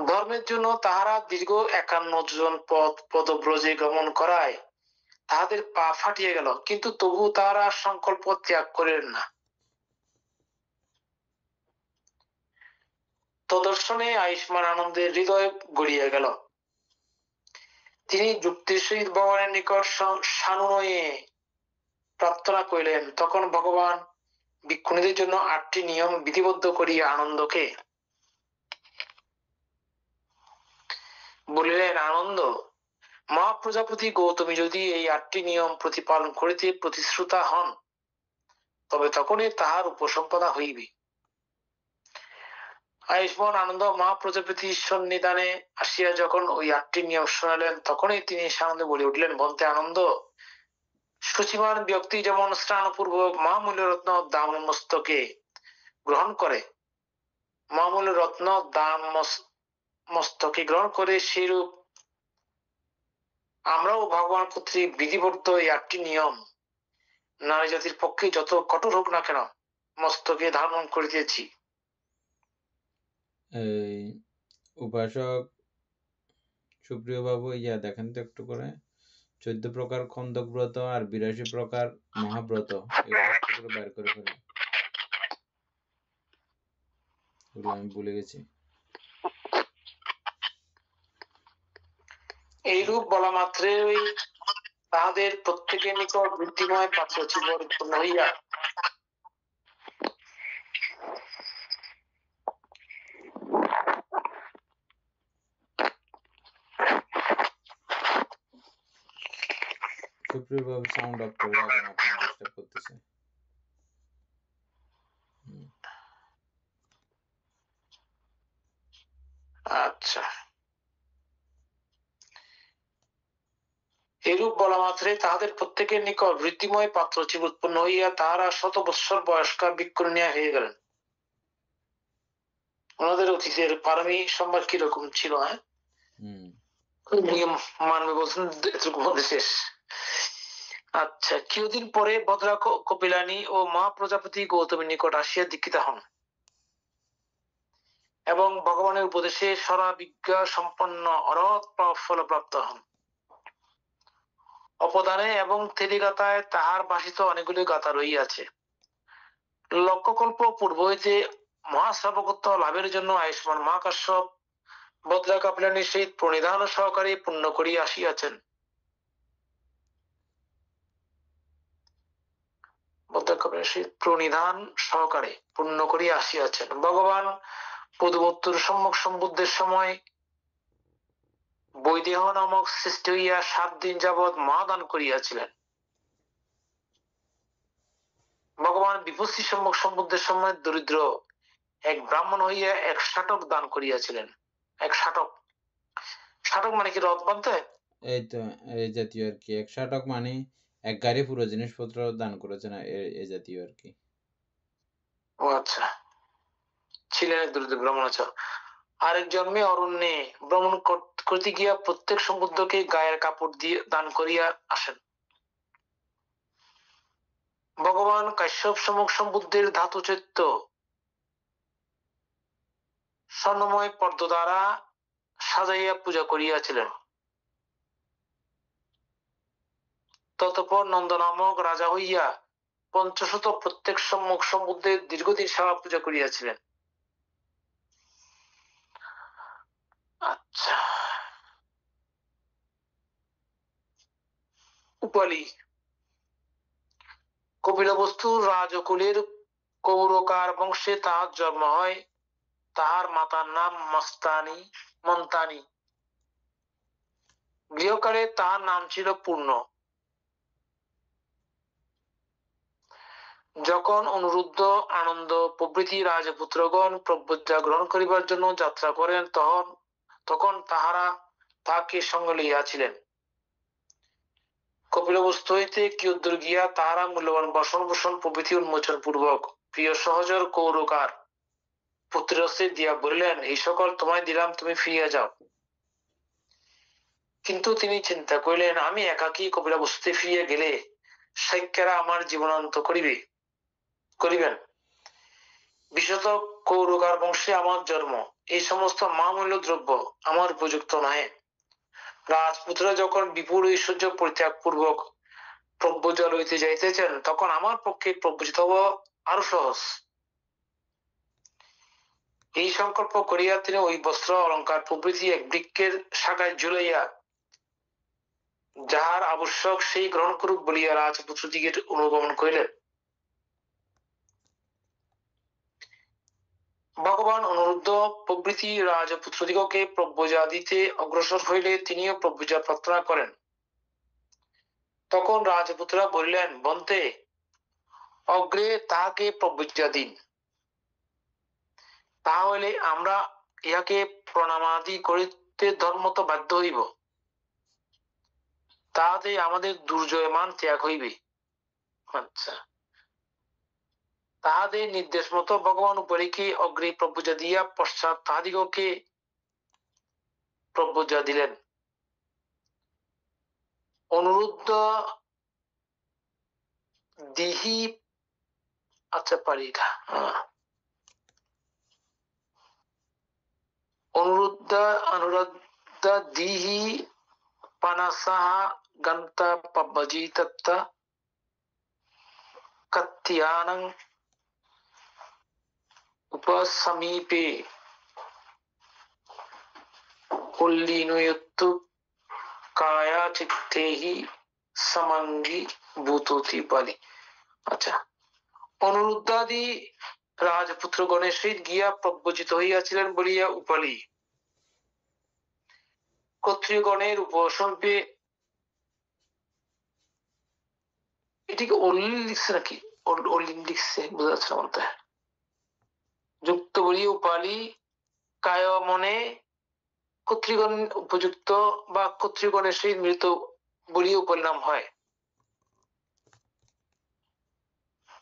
ধর্মের জন্য তাহারা দীর্ঘ 51 জন পদব্রজে গমন করায় তাহাদের পা ফাটিয়ে গেল, কিন্তু তবু তাহারা সংকল্প ত্যাগ করিলেন না। তদর্শনে আয়ুষ্মান আনন্দের হৃদয় গড়িয়ে গেল। তিনি যুক্তির সহিত ভগবানের নিকট সানুনয়ে প্রার্থনা করিলেন। তখন ভগবান ভিক্ষুণীদের জন্য 8টি নিয়ম বিধিবদ্ধ করিয়া আনন্দকে বলিলেন, আনন্দ, মহাপ্রজাপতি গৌতমী যদি এই 8টি নিয়ম প্রতিপালন করিতে প্রতিশ্রুতা হন, তবে তখনই তাহার উপসম্পদা হইবে। আয়ুষ্মান আনন্দ মহাপ্রজাপতির সন্নিধানে আসিয়া যখন ওই 8টি নিয়ম শোনালেন, তখনই তিনি সানন্দে বলে উঠলেন, বলতে আনন্দ, সুচিমান ব্যক্তি যেমন স্নানপূর্বক মহামূল্য রত্ন দাম মস্তকে গ্রহণ করে, মহামূল্য রত্ন দাম মস্তকে গ্রহণ করে, সেইরূপ আমরাও ভগবান কর্তৃক বিধিবদ্ধ এই 8টি নিয়ম নারী জাতির পক্ষে যত কঠোর হোক না কেন মস্তকে ধারণ করিতেছি। এই উপাসক সুপ্রিয় বাবু, দেখেন তো একটু করে 14 প্রকার খন্দক ব্রত আর 82 প্রকার মহাব্রত এগুলো বের করে ফেলেন। আমি ভুলে গেছি। এইরূপ বলা মাত্রই তাহাদের প্রত্যেকের নিকট বুদ্ধিময় পাত্র উৎপন্ন হইয়া সুপ্রিয়ভাবে সাউন্ড অফ করে রাখেন, আপনি ডিস্টার্ব করতেছে। এরূপ বলা মাত্রে তাহাদের প্রত্যেকের নিকট বৃদ্ধিময় পাত্র চির উৎপন্ন হইয়া তাহারা 100 বৎসর বয়স্কা ভিক্ষুণিয়া হয়ে গেলেন। ওনাদের অতীতের পারমী সংবাদ কিরকম ছিল? হ্যাঁ, নিয়ম মানবে বলছেন এতটুকু মধ্যে শেষ। আচ্ছা, কিছুদিন পরে বদ্রা কপিলানি ও মা প্রজাপতি গৌতমীর নিকট আসিয়া দীক্ষিতা হন এবং ভগবানের উপদেশে সরাবিজ্ঞা সম্পন্ন অরহৎ ফলপ্রাপ্ত হন। অপদানে এবং তেলিগাতায় তাহার ভাষিত অনেকগুলি গাথা রহিয়াছে। লক্ষকল্প পূর্ব হইতে মহাশ্রাবকত্ব লাভের জন্য আয়ুষ্মান মহাকাশ্যপ বদ্রা কাপিলানির সহিত প্রণিধান সহকারে পূর্ণ করিয়া আসিয়াছেন। প্রণিধান সহকারে পূর্ণ করিয়া আসিয়াছেন। ভগবান পদুমত্তর সম্মুখ সম্বুদ্ধের সময় বৈদেহ নামক সৃষ্টি হইয়া 7 দিন যাবৎ মহাদান করিয়াছিলেন। ভগবান বিভূতি সম্মুখ সম্বুদ্ধের সময় দরিদ্র এক ব্রাহ্মণ হইয়া 1 শাটক দান করিয়াছিলেন। 1 শাটক, শাটক মানে কি রথ বানতে? এই তো এই জাতীয় আর কি। 1 শাটক মানে 1 গাড়ি পুরো জিনিসপত্র দান করেছেন, এই জাতীয় আর কি। ও আচ্ছা, ছিলেন এক দরিদ্র ব্রাহ্মণ। আচ্ছা, আরেক জন্মে অরণ্যে ভ্রমণ করতে গিয়া প্রত্যেক সম্বুদ্ধকে গায়ের কাপড় দিয়ে দান করিয়া আসেন। ভগবান কাশ্যপ সম্মুখ সম্বুদ্ধের ধাতু চৈত্য স্বর্ণময় পদ্ম দ্বারা সাজাইয়া পূজা করিয়াছিলেন। ততপর নন্দ নামক রাজা হইয়া 500 প্রত্যেক সম্মুখ সম্বুদ্ধের দীর্ঘদিন সেবা পূজা করিয়াছিলেন। আচ্ছা, উপালি কপিলবস্তু রাজকুলের কৌরকার বংশে তাহার জন্ম হয়। তাহার মাতার নাম মন্তানি। গৃহকালে তাহার নাম ছিল পূর্ণ। যখন অনুরুদ্ধ, আনন্দ প্রভৃতি রাজপুত্রগণ প্রব্রজ্ঞা গ্রহণ করিবার জন্য যাত্রা করেন তখন তাহারা তাহাকে সঙ্গে লইয়াছিলেন। কপিলবস্তু হইতে কিয়দ্দূর গিয়া তাহারা মূল্যবান বাসন প্রভৃতি উন্মোচন পূর্বক প্রিয় সহচর কৌরকার পুত্রের দিয়া বলিলেন, এই সকল তোমায় দিলাম, তুমি ফিরিয়া যাও। কিন্তু তিনি চিন্তা করিলেন, আমি একাকী কপিলবস্তুতে ফিরিয়া গেলে সাইক্যেরা আমার জীবনান্ত করিবেন। বিশেষত কৌরকার বংশে আমার জন্ম, এই সমস্ত মামূল্য দ্রব্য আমার উপযুক্ত নহে। রাজপুত্ররা যখন বিপুল ঐশ্বর্য পরিত্যাগ পূর্বক প্রব্রজা লইতে যাইতেছেন, তখন আমার পক্ষে প্রব্রজিত হওয়া আরো সহজ। এই সংকল্প করিয়া তিনি ওই বস্ত্র অলঙ্কার প্রভৃতি এক বৃক্ষের শাখায় ঝুলাইয়া যাহার আবশ্যক সেই গ্রহণ করুক বলিয়া রাজপুত্রদিগের অনুগমন করিলেন। ভগবান অনুরুদ্ধ প্রভৃতি রাজপুত্রদিগকে প্রব্রজা দিতে অগ্রসর হইলে তিনিও প্রব্রজা প্রার্থনা করেন। তখন রাজপুত্ররা বলিলেন, বন্তে, অগ্রে তাহাকে প্রব্রজা দিন, তাহলে আমরা ইহাকে প্রণামাদি করিতে ধর্মত বাধ্য হইব, তাহাতে আমাদের দুর্জয়মান ত্যাগ হইবে। আচ্ছা, তাহাদের নির্দেশ মতো ভগবান উপরিকে অগ্রে প্রব্রজা দিয়া পশ্চাৎ তাহাদিগকে প্রব্রজা দিলেন। অনুরুদ্ধ দিহি, আচ্ছা পারি এটা, অনুরুদ্ধ দিহি পানাসাহা গন্তা পব্বজিতত্তা কত্যানং উপসমীপে উল্লীনয়তু কায়া চিত্তেহি সমঙ্গী ভূতোতি বলি। আচ্ছা, অনুরুদ্ধাদি রাজপুত্রগণের সহিত গিয়া প্রব্রজিত হইয়াছিলেন বলিয়া উপালি ক্ষত্রিয়গণের উপসর্গে, এটিকে অলিন লিখছে নাকি অলিন লিখছে বোঝা যাচ্ছে না বলতে, যুক্ত বলিয়া উপালি কায় মনে ক্ষত্রিয়গণ উপযুক্ত বা ক্ষত্রিয়গণের সহিত মৃত বলিও পরিণাম হয়।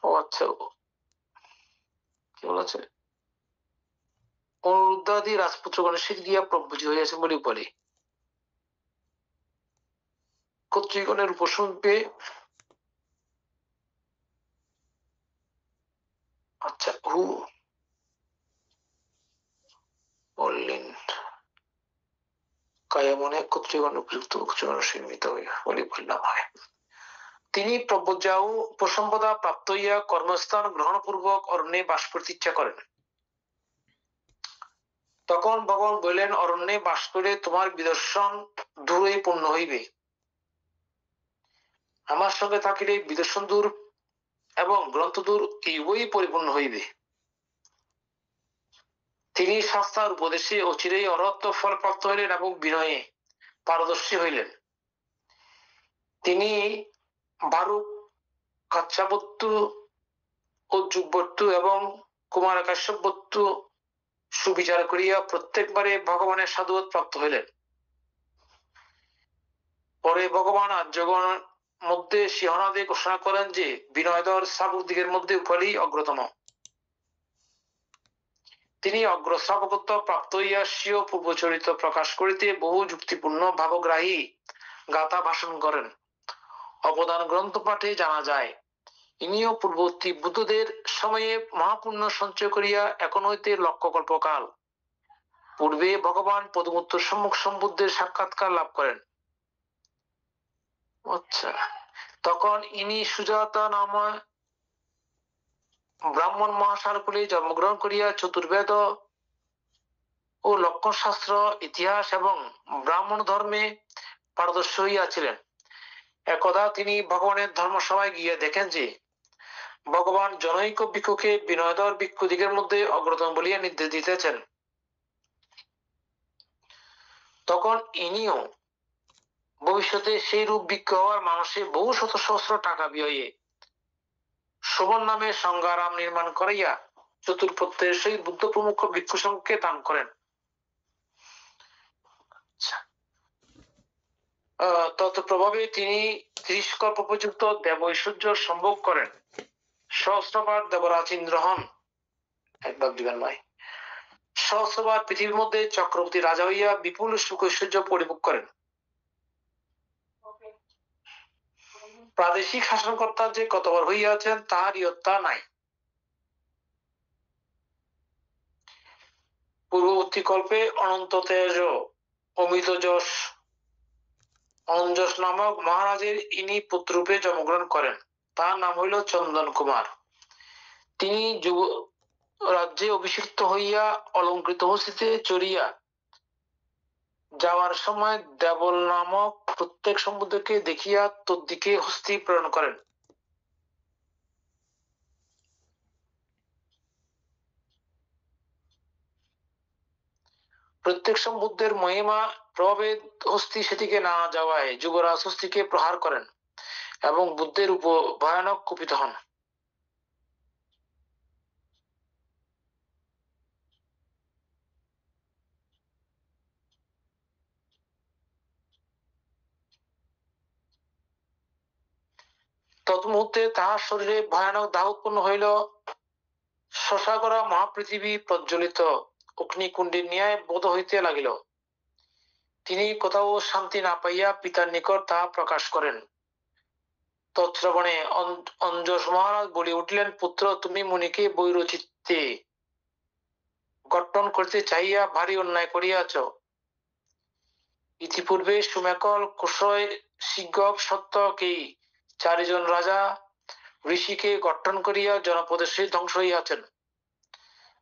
ও আচ্ছা, কি বলেছে, অনুরুদ্ধাদি রাজপুত্রগণের শীত গিয়া প্রভুজি হইয়াছে বলি বলে কর্তৃগণের উপসর্গে। আচ্ছা, হু বললেন কায়ামনে কর্তৃগণ উপযুক্ত সীমিত হইয়া বলি পরিণাম হয়। তিনি প্রব্রজাও উপসম্পদা প্রাপ্ত হইয়া কর্মস্থান গ্রহণপূর্বক অরণ্যে বাস করতে ইচ্ছা করেন। তখন ভগবান বললেন, অরণ্যে বাস করে তোমার বিদর্শন দূরই পূর্ণ হইবে। আমার সঙ্গে থাকিলে বিদর্শন দূর এবং গ্রন্থ দূর এই উভয়ই পরিপূর্ণ হইবে। তিনি শাস্ত্রার উপদেশে অচিরেই অরহত্ব ফল প্রাপ্ত হইলেন এবং বিনয়ে পারদর্শী হইলেন। তিনি বারুক, কাচ্চাবত্তু ও যুগবর্তু এবং কুমার কাশ্যপবর্তু সুবিচার করিয়া প্রত্যেকবারে ভগবানের সাধুত্ব প্রাপ্ত হইলেন। পরে ভগবান আর্যগণ মধ্যে সিংহনাদে ঘোষণা করেন যে বিনয়ধর শ্রাবক দিগের মধ্যে উপালি অগ্রতম। তিনি অগ্রশ্রাবকত্ব প্রাপ্ত হইয়া স্বীয় পূর্বচরিত প্রকাশ করিতে বহু যুক্তিপূর্ণ ভাবগ্রাহী গাথা ভাষণ করেন। অবদান গ্রন্থ পাঠে জানা যায়, ইনিও পূর্ববর্তী বুদ্ধদের সময়ে মহাপুণ্য সঞ্চয় করিয়া এখন হইতে লক্ষকল্পকাল পূর্বে ভগবান পদমূত্ত সম্মুখ সম্বুদ্ধের সাক্ষাৎকার লাভ করেন। আচ্ছা, তখন ইনি সুজাতা নামে ব্রাহ্মণ মহাশালকুলে জন্মগ্রহণ করিয়া চতুর্বেদ ও লক্ষণ শাস্ত্র, ইতিহাস এবং ব্রাহ্মণ ধর্মে পারদর্শী হইয়াছিলেন। একদা তিনি ভগবানের ধর্মসভায় গিয়ে দেখেন যে ভগবান জনৈক ভিক্ষুকে বিনয়ধর ভিক্ষুদিগের মধ্যে অগ্রতম বলিয়া নির্দেশ দিতেছেন। তখন ইনিও ভবিষ্যতে সেই রূপ ভিক্ষু হওয়ার মানুষে বহু শত সহস্র টাকা ব্যয়ে শোভন নামে সংজ্ঞারাম নির্মাণ করাইয়া চতুর্পত্যের সহিত বুদ্ধ প্রমুখ ভিক্ষু সংঘকে দান করেন। তৎপ্রভাবে তিনি 30 কল্প পর্যন্ত দেব ঐশ্বর্য সম্ভোগ করেন। সহস্রবার দেবরাজ ইন্দ্র হন, একবার দিবেন নয়, সহস্রবার পৃথিবীর মধ্যে চক্রবর্তী রাজা হইয়া বিপুল সুখ ঐশ্বর্য পরিভোগ করেন। প্রাদেশিক শাসনকর্তা যে কতবার হইয়াছেন তাহার ইয়ত্তা নাই। পূর্ববর্তী কল্পে অনন্ত তেজ, অমিত যশ, অঞ্জস নামক মহারাজের ইনি পুত্ররূপে জন্মগ্রহণ করেন। তার নাম হইল চন্দন কুমার। তিনি যুব রাজ্যে অভিষিক্ত হইয়া অলঙ্কৃত হস্তিতে চড়িয়া যাওয়ার সময় দেবল নামক প্রত্যেক সম্বুদ্ধকে দেখিয়া তদ্দিকে হস্তি প্রেরণ করেন। প্রত্যেক সম্বুদ্ধের মহিমা প্রভাবে হস্তি সেদিকে না যাওয়ায় যুবরাজ হস্তিকে প্রহার করেন এবং বুদ্ধের উপর ভয়ানক কুপিত হন। তৎমুহূর্তে তাহার শরীরে ভয়ানক দাহ উৎপন্ন হইল। শশাগরা মহাপৃথিবী প্রজ্বলিত অগ্নিকুণ্ডের ন্যায় বোধ হইতে লাগিল। তিনি কোথাও শান্তি না পাইয়া পিতার নিকট তাহা প্রকাশ করেন। তৎশ্রবণে অঞ্জস মহারাজ বলি উঠিলেন, পুত্র, তুমি মুনিকে বৈরচিত্তে গঠন করতে চাইয়া ভারী অন্যায় করিয়াছ। ইতিপূর্বে সুমেকল, কুশয়, শিগব, সত্যকেই 4 জন রাজা ঋষিকে গঠন করিয়া জনপদের সহিত ধ্বংস হইয়াছেন।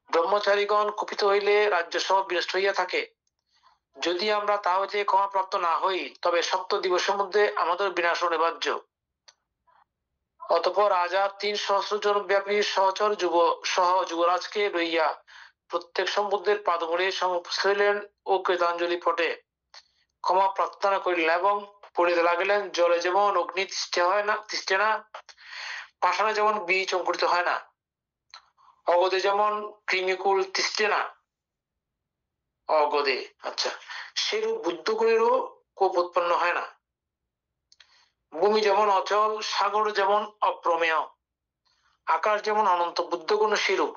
ব্রহ্মচারীগণ কুপিত হইলে রাজ্য সহ বিনষ্ট হইয়া থাকে। যদি আমরা তা হইতে ক্ষমাপ্রাপ্ত না হই তবে 7 দিবসের মধ্যে আমাদের বিনাশ অনিবার্য। অতঃপর রাজা 3 সহস্র জন ব্যাপী সহচর যুবরাজকে লইয়া প্রত্যেক সম্বুদ্ধের পাদমূলে সমুপস্থিত হইলেন ও কৃতাঞ্জলি পটে ক্ষমা প্রার্থনা করিলেন এবং পড়িতে লাগিলেন, জলে যেমন অগ্নি তিষ্ঠে না, পাষাণে যেমন বীজ অঙ্কুরিত হয় না, অগদে যেমন কৃমিকুল তিষ্ঠে না, অগদে, আচ্ছা, সেরূপ বুদ্ধগুলিরও কোপ উৎপন্ন হয় না। ভূমি যেমন অচল, সাগর যেমন অপ্রমেয়, আকাশ যেমন অনন্ত বুদ্ধগুণ স্বরূপ,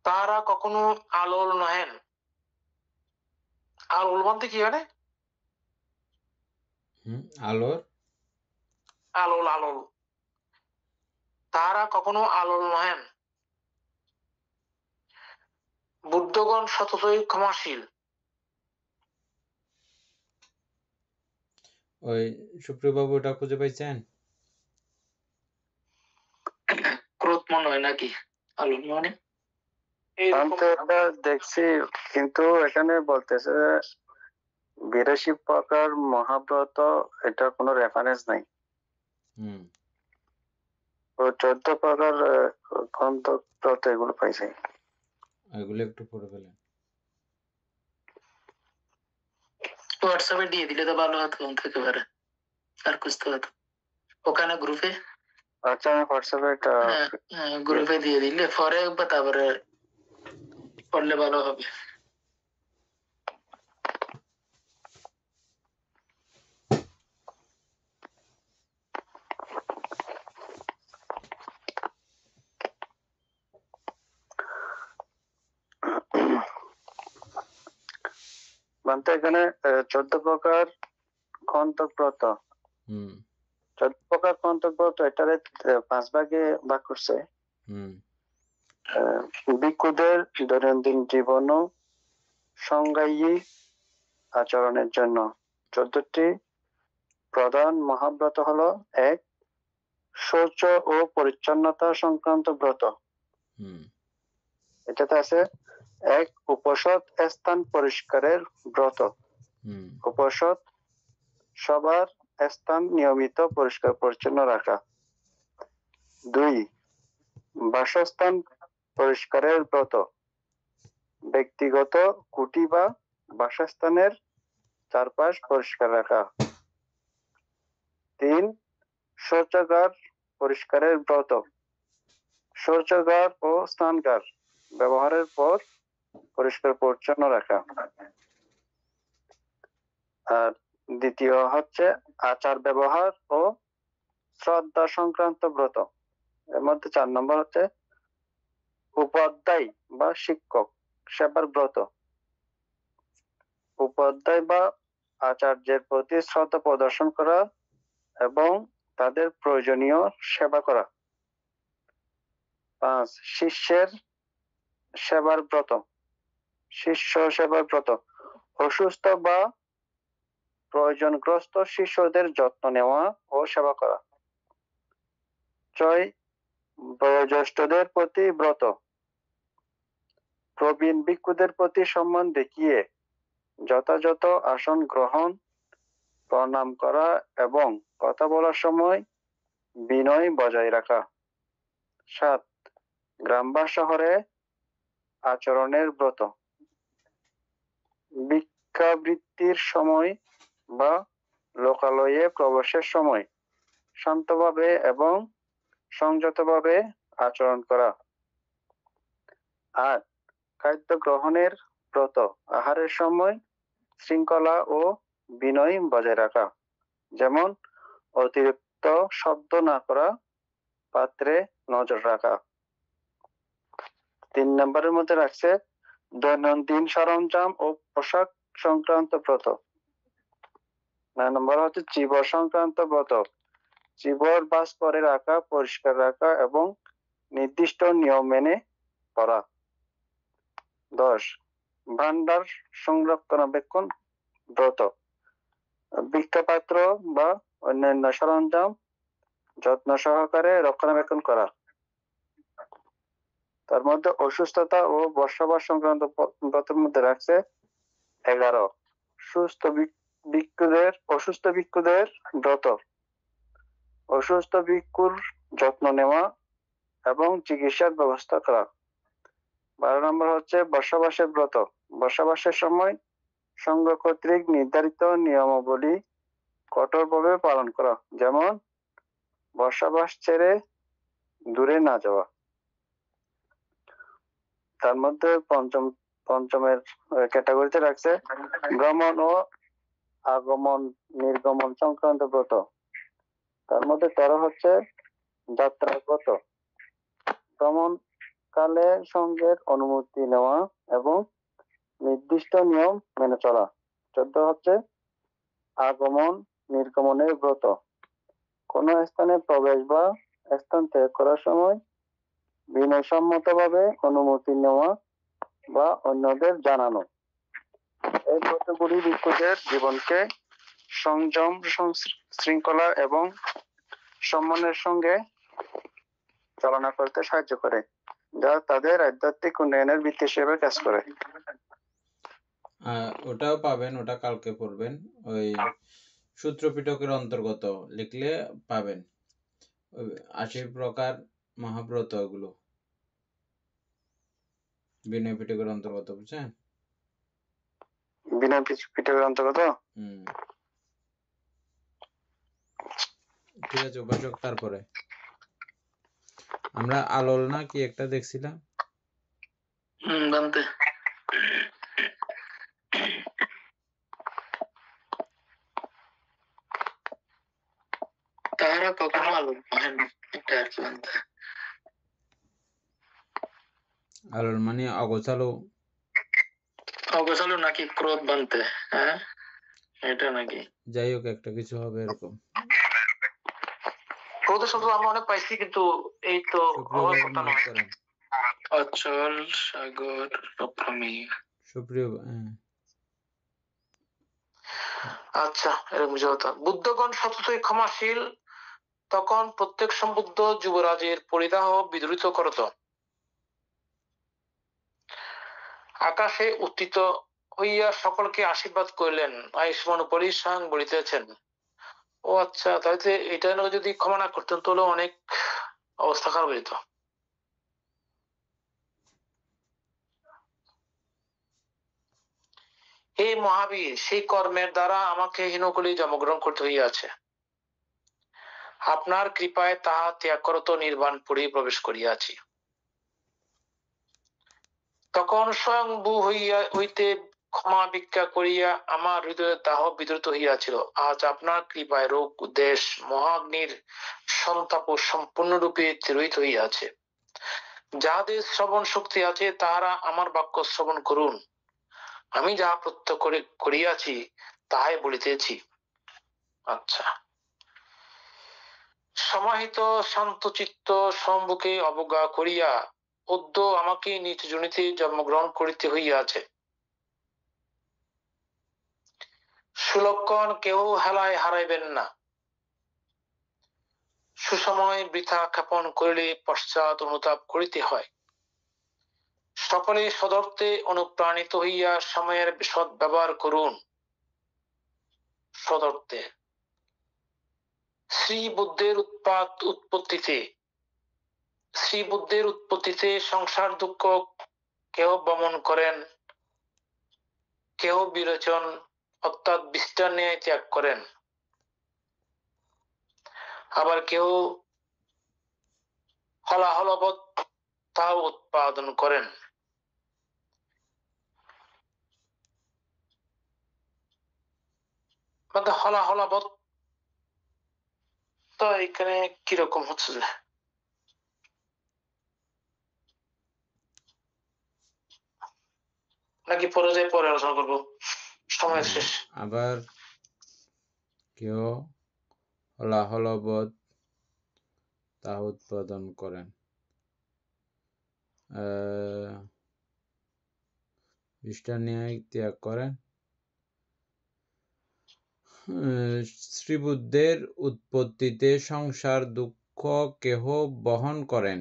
তাহারা কখনো আলোল নহেন। আলোল বলতে কি মানে? আলোর আলোল, আলোল, তাহারা কখনো আলোল নহেন। বুদ্ধগণ সততই ক্ষমাশীল। ওই সুপ্রিয় বাবু ওটা খুঁজে পাইছেন? ক্রোধ মনে হয় নাকি আলোল মানে? আমি তো এটা দেখছি, কিন্তু এখানে বলতেছে 82 প্রকার মহাব্রত, এটা কোনো রেফারেন্স নাই। ও 14 প্রকার খণ্ডব্রত এগুলো পাইছে। এগুলো একটু পড়ে ফেলেন। হোয়াটসঅ্যাপে দিয়ে দিলে তো ভালো হতো, থেকে পারে আর খুঁজতে হতো ওখানে গ্রুপে। আচ্ছা, আমি হোয়াটসঅ্যাপে এটা গ্রুপে দিয়ে দিলে পরে তারপরে পড়লে ভালো হবে। মানতে এখানে 14 প্রকার খণ্ডব্রত, 14 প্রকার খণ্ডব্রত, এটারে 5 ভাগে ভাগ করছে। ভিক্ষুদের দৈনন্দিন জীবন ও সংজ্ঞায়ী আচরণের জন্য 14টি প্রধান মহাব্রত হলো: 1. শৌচ ও পরিচ্ছন্নতা সংক্রান্ত ব্রত। এটাতে আছে 1. উপসদ স্থান পরিষ্কারের ব্রত। উপসদ সবার স্থান নিয়মিত পরিষ্কার পরিচ্ছন্ন রাখা। 2. বাসস্থান পরিষ্কারের ব্রত। ব্যক্তিগত কুটি বা বাসস্থানের চারপাশ পরিষ্কার রাখা। 3. শৌচাগার পরিষ্কারের ব্রত। শৌচাগার ও স্নানগার ব্যবহারের পর পরিষ্কার পরিচ্ছন্ন রাখা। আর দ্বিতীয় হচ্ছে আচার ব্যবহার ও শ্রদ্ধা সংক্রান্ত ব্রত। এর মধ্যে 4 নম্বর হচ্ছে উপাধ্যায় বা শিক্ষক সেবার ব্রত। উপাধ্যায় বা আচার্যের প্রতি শ্রদ্ধা প্রদর্শন করা এবং তাদের প্রয়োজনীয় সেবা করা। 5. শিষ্যের সেবার ব্রত। শিষ্য সেবার ব্রত অসুস্থ বা প্রয়োজনগ্রস্ত শিশুদের যত্ন নেওয়া ও সেবা করা। 6. বয়োজ্যেষ্ঠদের প্রতি ব্রত। প্রবীণ ভিক্ষুদের প্রতি সম্মান দেখিয়ে যথাযথ আসন গ্রহণ, প্রণাম করা এবং কথা বলার সময় বিনয় বজায় রাখা। 7. গ্রাম বা শহরে আচরণের ব্রত। ভিক্ষাবৃত্তির সময় বা লোকালয়ে প্রবেশের সময় শান্তভাবে এবং সংযতভাবে আচরণ করা। 8. খাদ্য গ্রহণের ব্রত। আহারের সময় শৃঙ্খলা ও বিনয় বজায় রাখা, যেমন অতিরিক্ত শব্দ না করা, পাত্রে নজর রাখা। 3 নম্বরের মধ্যে রাখছে দৈনন্দিন সরঞ্জাম ও পোশাক সংক্রান্ত ব্রত। 9 নম্বর হচ্ছে চিবর সংক্রান্ত ব্রত। চিবর বাস করে রাখা, পরিষ্কার রাখা এবং নির্দিষ্ট নিয়ম মেনে করা। 10. ভান্ডার সংরক্ষণাবেক্ষণ ব্রত। ভিক্ষাপাত্র বা অন্যান্য সরঞ্জাম যত্ন সহকারে রক্ষণাবেক্ষণ করা। তার মধ্যে অসুস্থতা ও বসবাস সংক্রান্ত ব্রতের মধ্যে রাখছে 11. অসুস্থ ভিক্ষুদের ব্রত। অসুস্থ ভিক্ষুর যত্ন নেওয়া এবং চিকিৎসার ব্যবস্থা করা। 12 নম্বর হচ্ছে বসবাসের ব্রত। বসবাসের সময় সংঘ কর্তৃক নির্ধারিত নিয়মাবলী কঠোরভাবে পালন করা, যেমন বসবাস ছেড়ে দূরে না যাওয়া। তার মধ্যে পঞ্চমের ক্যাটাগরিতে রাখছে ভ্রমণ ও আগমন নির্গমন সংক্রান্ত ব্রত। তার মধ্যে 13 হচ্ছে যাত্রার ব্রত, ভ্রমণ কালে সঙ্গের অনুমতি নেওয়া এবং নির্দিষ্ট নিয়ম মেনে চলা। 14 হচ্ছে আগমন নির্গমনের ব্রত, কোন স্থানে প্রবেশ বা স্থান ত্যাগ করার সময় বিনয়সম্মতভাবে অনুমতি নেওয়া বা অন্যদের জানানো। এই ব্রতগুলি ভিক্ষুদের জীবনকে সংযম, শৃঙ্খলা এবং সম্মানের সঙ্গে চালনা করতে সাহায্য করে, যা তাদের আধ্যাত্মিক উন্নয়নের ভিত্তি হিসেবে কাজ করে। ওটাও পাবেন, ওটা কালকে পড়বেন। ওই সূত্র পিটকের অন্তর্গত লিখলে পাবেন। 80 প্রকার মহাব্রত, ওগুলো বিনয় পিটকের অন্তর্গত, বুঝছেন? বিনয় পিটকের অন্তর্গত। ঠিক আছে উপাসক। তারপরে আমরা আলোল না কি একটা দেখছিলাম। তাহারা কখনো আলোল হয় না, এটা আর কি বানতে। আলোল মানে অগোছালো, অগোছালো নাকি ক্রোধ বানতে, হ্যাঁ এটা নাকি, যাই হোক একটা কিছু হবে এরকম। ক্রোধের শব্দ আমরা অনেক পাইছি, কিন্তু এই তো হওয়ার কথা নয়। অচল সাগর রপ্রমি, সুপ্রিয়। আচ্ছা এরকম বুঝা হতো। বুদ্ধগণ সততই ক্ষমাশীল, তখন প্রত্যেক সম্বুদ্ধ যুবরাজের পরিদাহ বিদ্রুত করত। আকাশে উত্থিত হইয়া সকলকে আশীর্বাদ করিলেন, আয়ুষ্মান উপরই স্বয়ং বলিতেছেন। ও আচ্ছা, তাহলে এটা যদি ক্ষমা না করতেন তাহলে অনেক অবস্থা খারাপ হইত। হে মহাবীর, সেই কর্মের দ্বারা আমাকে হীনকলি জন্মগ্রহণ করতে হইয়াছে। আপনার কৃপায় তাহা ত্যাগ করত নির্বাণ পুরী প্রবেশ করিয়াছি। তখন স্বয়ংভূ হইতে ক্ষমা ভিক্ষা করিয়া আমার হৃদয়ের দাহ বিদ্রুত হইয়াছিল। আজ আপনার কৃপায় রোগ দেশ মহাগ্নির সন্তাপ সম্পূর্ণরূপে তিরোহিত হইয়াছে। যাহাদের শ্রবণ শক্তি আছে তাহারা আমার বাক্য শ্রবণ করুন। আমি যাহা প্রত্যক্ষ করিয়াছি তাহাই বলিতেছি। আচ্ছা, সমাহিত শান্তচিত্ত শম্ভুকে অবজ্ঞা করিয়া অদ্য আমাকে নিজ জনিতে জন্মগ্রহণ করিতে হইয়াছে। সুলক্ষণ কেহ হেলায় হারাইবেন না। সুসময় বৃথা ক্ষেপণ করিলে পশ্চাৎ অনুতাপ করিতে হয়। সকলে সদর্থে অনুপ্রাণিত হইয়া সময়ের সৎ ব্যবহার করুন। সদর্থে শ্রী বুদ্ধের উৎপত্তিতে সংসার দুঃখ কেহ বমন করেন, কেহ বিরোচন অর্থাৎ বিষ্ঠার ন্যায় ত্যাগ করেন, আবার কেহ হলাহলবৎ তাহা উৎপাদন করেন। হলাহলবৎ তো এখানে কিরকম হচ্ছে, নাকি পরে আলোচনা করবো, সময় শেষ। আবার কেউ হলাহলবৎ তা উৎপাদন করেন, বিষ্ঠার ন্যায় ত্যাগ করেন। শ্রীবুদ্ধের উৎপত্তিতে সংসার দুঃখ কেহ বহন করেন,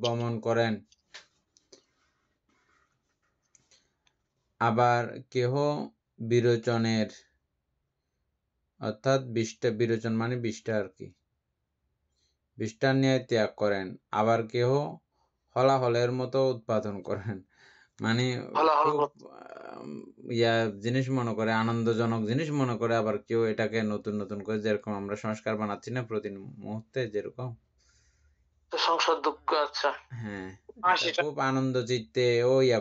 বমন করেন, আবার কেহ বিরোচনের অর্থাৎ বিরোচন মানে বিষ্ঠা আর কি, বিষ্ঠার ন্যায় ত্যাগ করেন। আবার কেহ হলাহলের মতো উৎপাদন করেন, মানে খুব জিনিস মনে করে, আনন্দজনক জিনিস মনে করে। আবার কেউ এটাকে নতুন নতুন করে, যেরকম আমরা সংস্কার বানাচ্ছি না প্রতি মুহূর্তে, যেরকম সংসার দুঃখ, আচ্ছা। হ্যাঁ, হাসি, এটা খুব আনন্দ চিত্তে ও ইয়া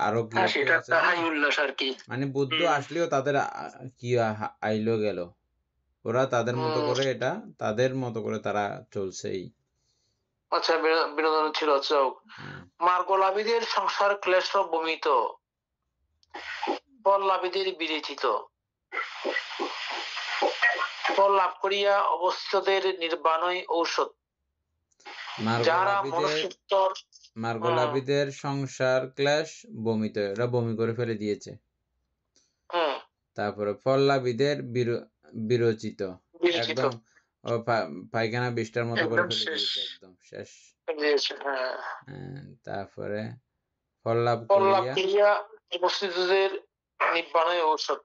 আরো কি হাসি, একটু এটা আছে একটা না? হাই উল্লাস আর কি। মানে বুদ্ধ আসলেও তাদের কি আইলো গেল, ওরা তাদের মতো করে এটা তাদের মতো করে তারা চলছেই। আচ্ছা, বিনোদন ছিল। আচ্ছা, হ্যাঁ। মার্গলাভীদের সংসার ক্লেশ বমিত, ফল লাভীদের বিরেচিত। ফল লাভ করিয়া অবস্থিতদের নির্বাণই ঔষধ। যারা মনুষ্যোত্তর মার্গলাভীদের সংসার ক্লেশ বমিত, এরা বমি করে ফেলে দিয়েছে। তারপরে ফললাভীদের বিরচিত, একদম পায়খানা বিষ্ঠার মতো করে ফেলে দিয়েছে, একদম শেষ। তারপরে ফল লাভ করিয়া উপস্থিতদের নির্বাণই ঔষধ।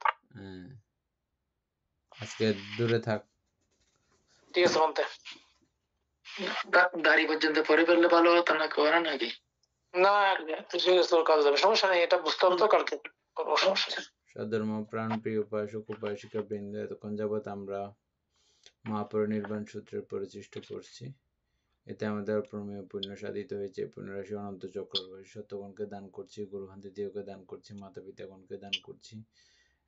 আজকে দূরে থাক, ঠিক আছে। বলতে দাড়ি পর্যন্ত পরে ফেললে ভালো হতো না, করে নাকি? না, কাজ যাবে, সমস্যা নেই, এটা বুঝতে হবে তো কালকে। সধর্ম প্রাণ প্রিয় উপাসক উপাসিকা বৃন্দ, এতক্ষণ যাবৎ আমরা মহাপরিনির্বাণ সূত্রের পরিচেষ্ট করছি। এতে আমাদের প্রমেয় পুণ্য সাধিত হয়েছে। পুণ্যরাশি অনন্ত চক্র সত্যগণকে দান করছি, গুরুহান্তি দিওকে দান করছি, মাতা পিতাগণকে দান করছি,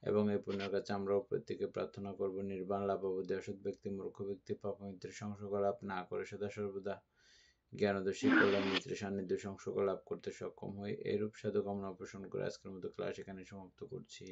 এবং এই পুণ্যের কাছে আমরাও প্রত্যেকে প্রার্থনা করব নির্বাণ লাভ অবধি অসৎ ব্যক্তি মূর্খ ব্যক্তি পাপমিত্রের সংসর্গ লাভ না করে সদা সর্বদা জ্ঞানদর্শী কল্যাণ মিত্রের সান্নিধ্য সংসর্গ লাভ করতে সক্ষম হয়। এরূপ সাধু কামনা পোষণ করে আজকের মতো ক্লাস এখানে সমাপ্ত করছি।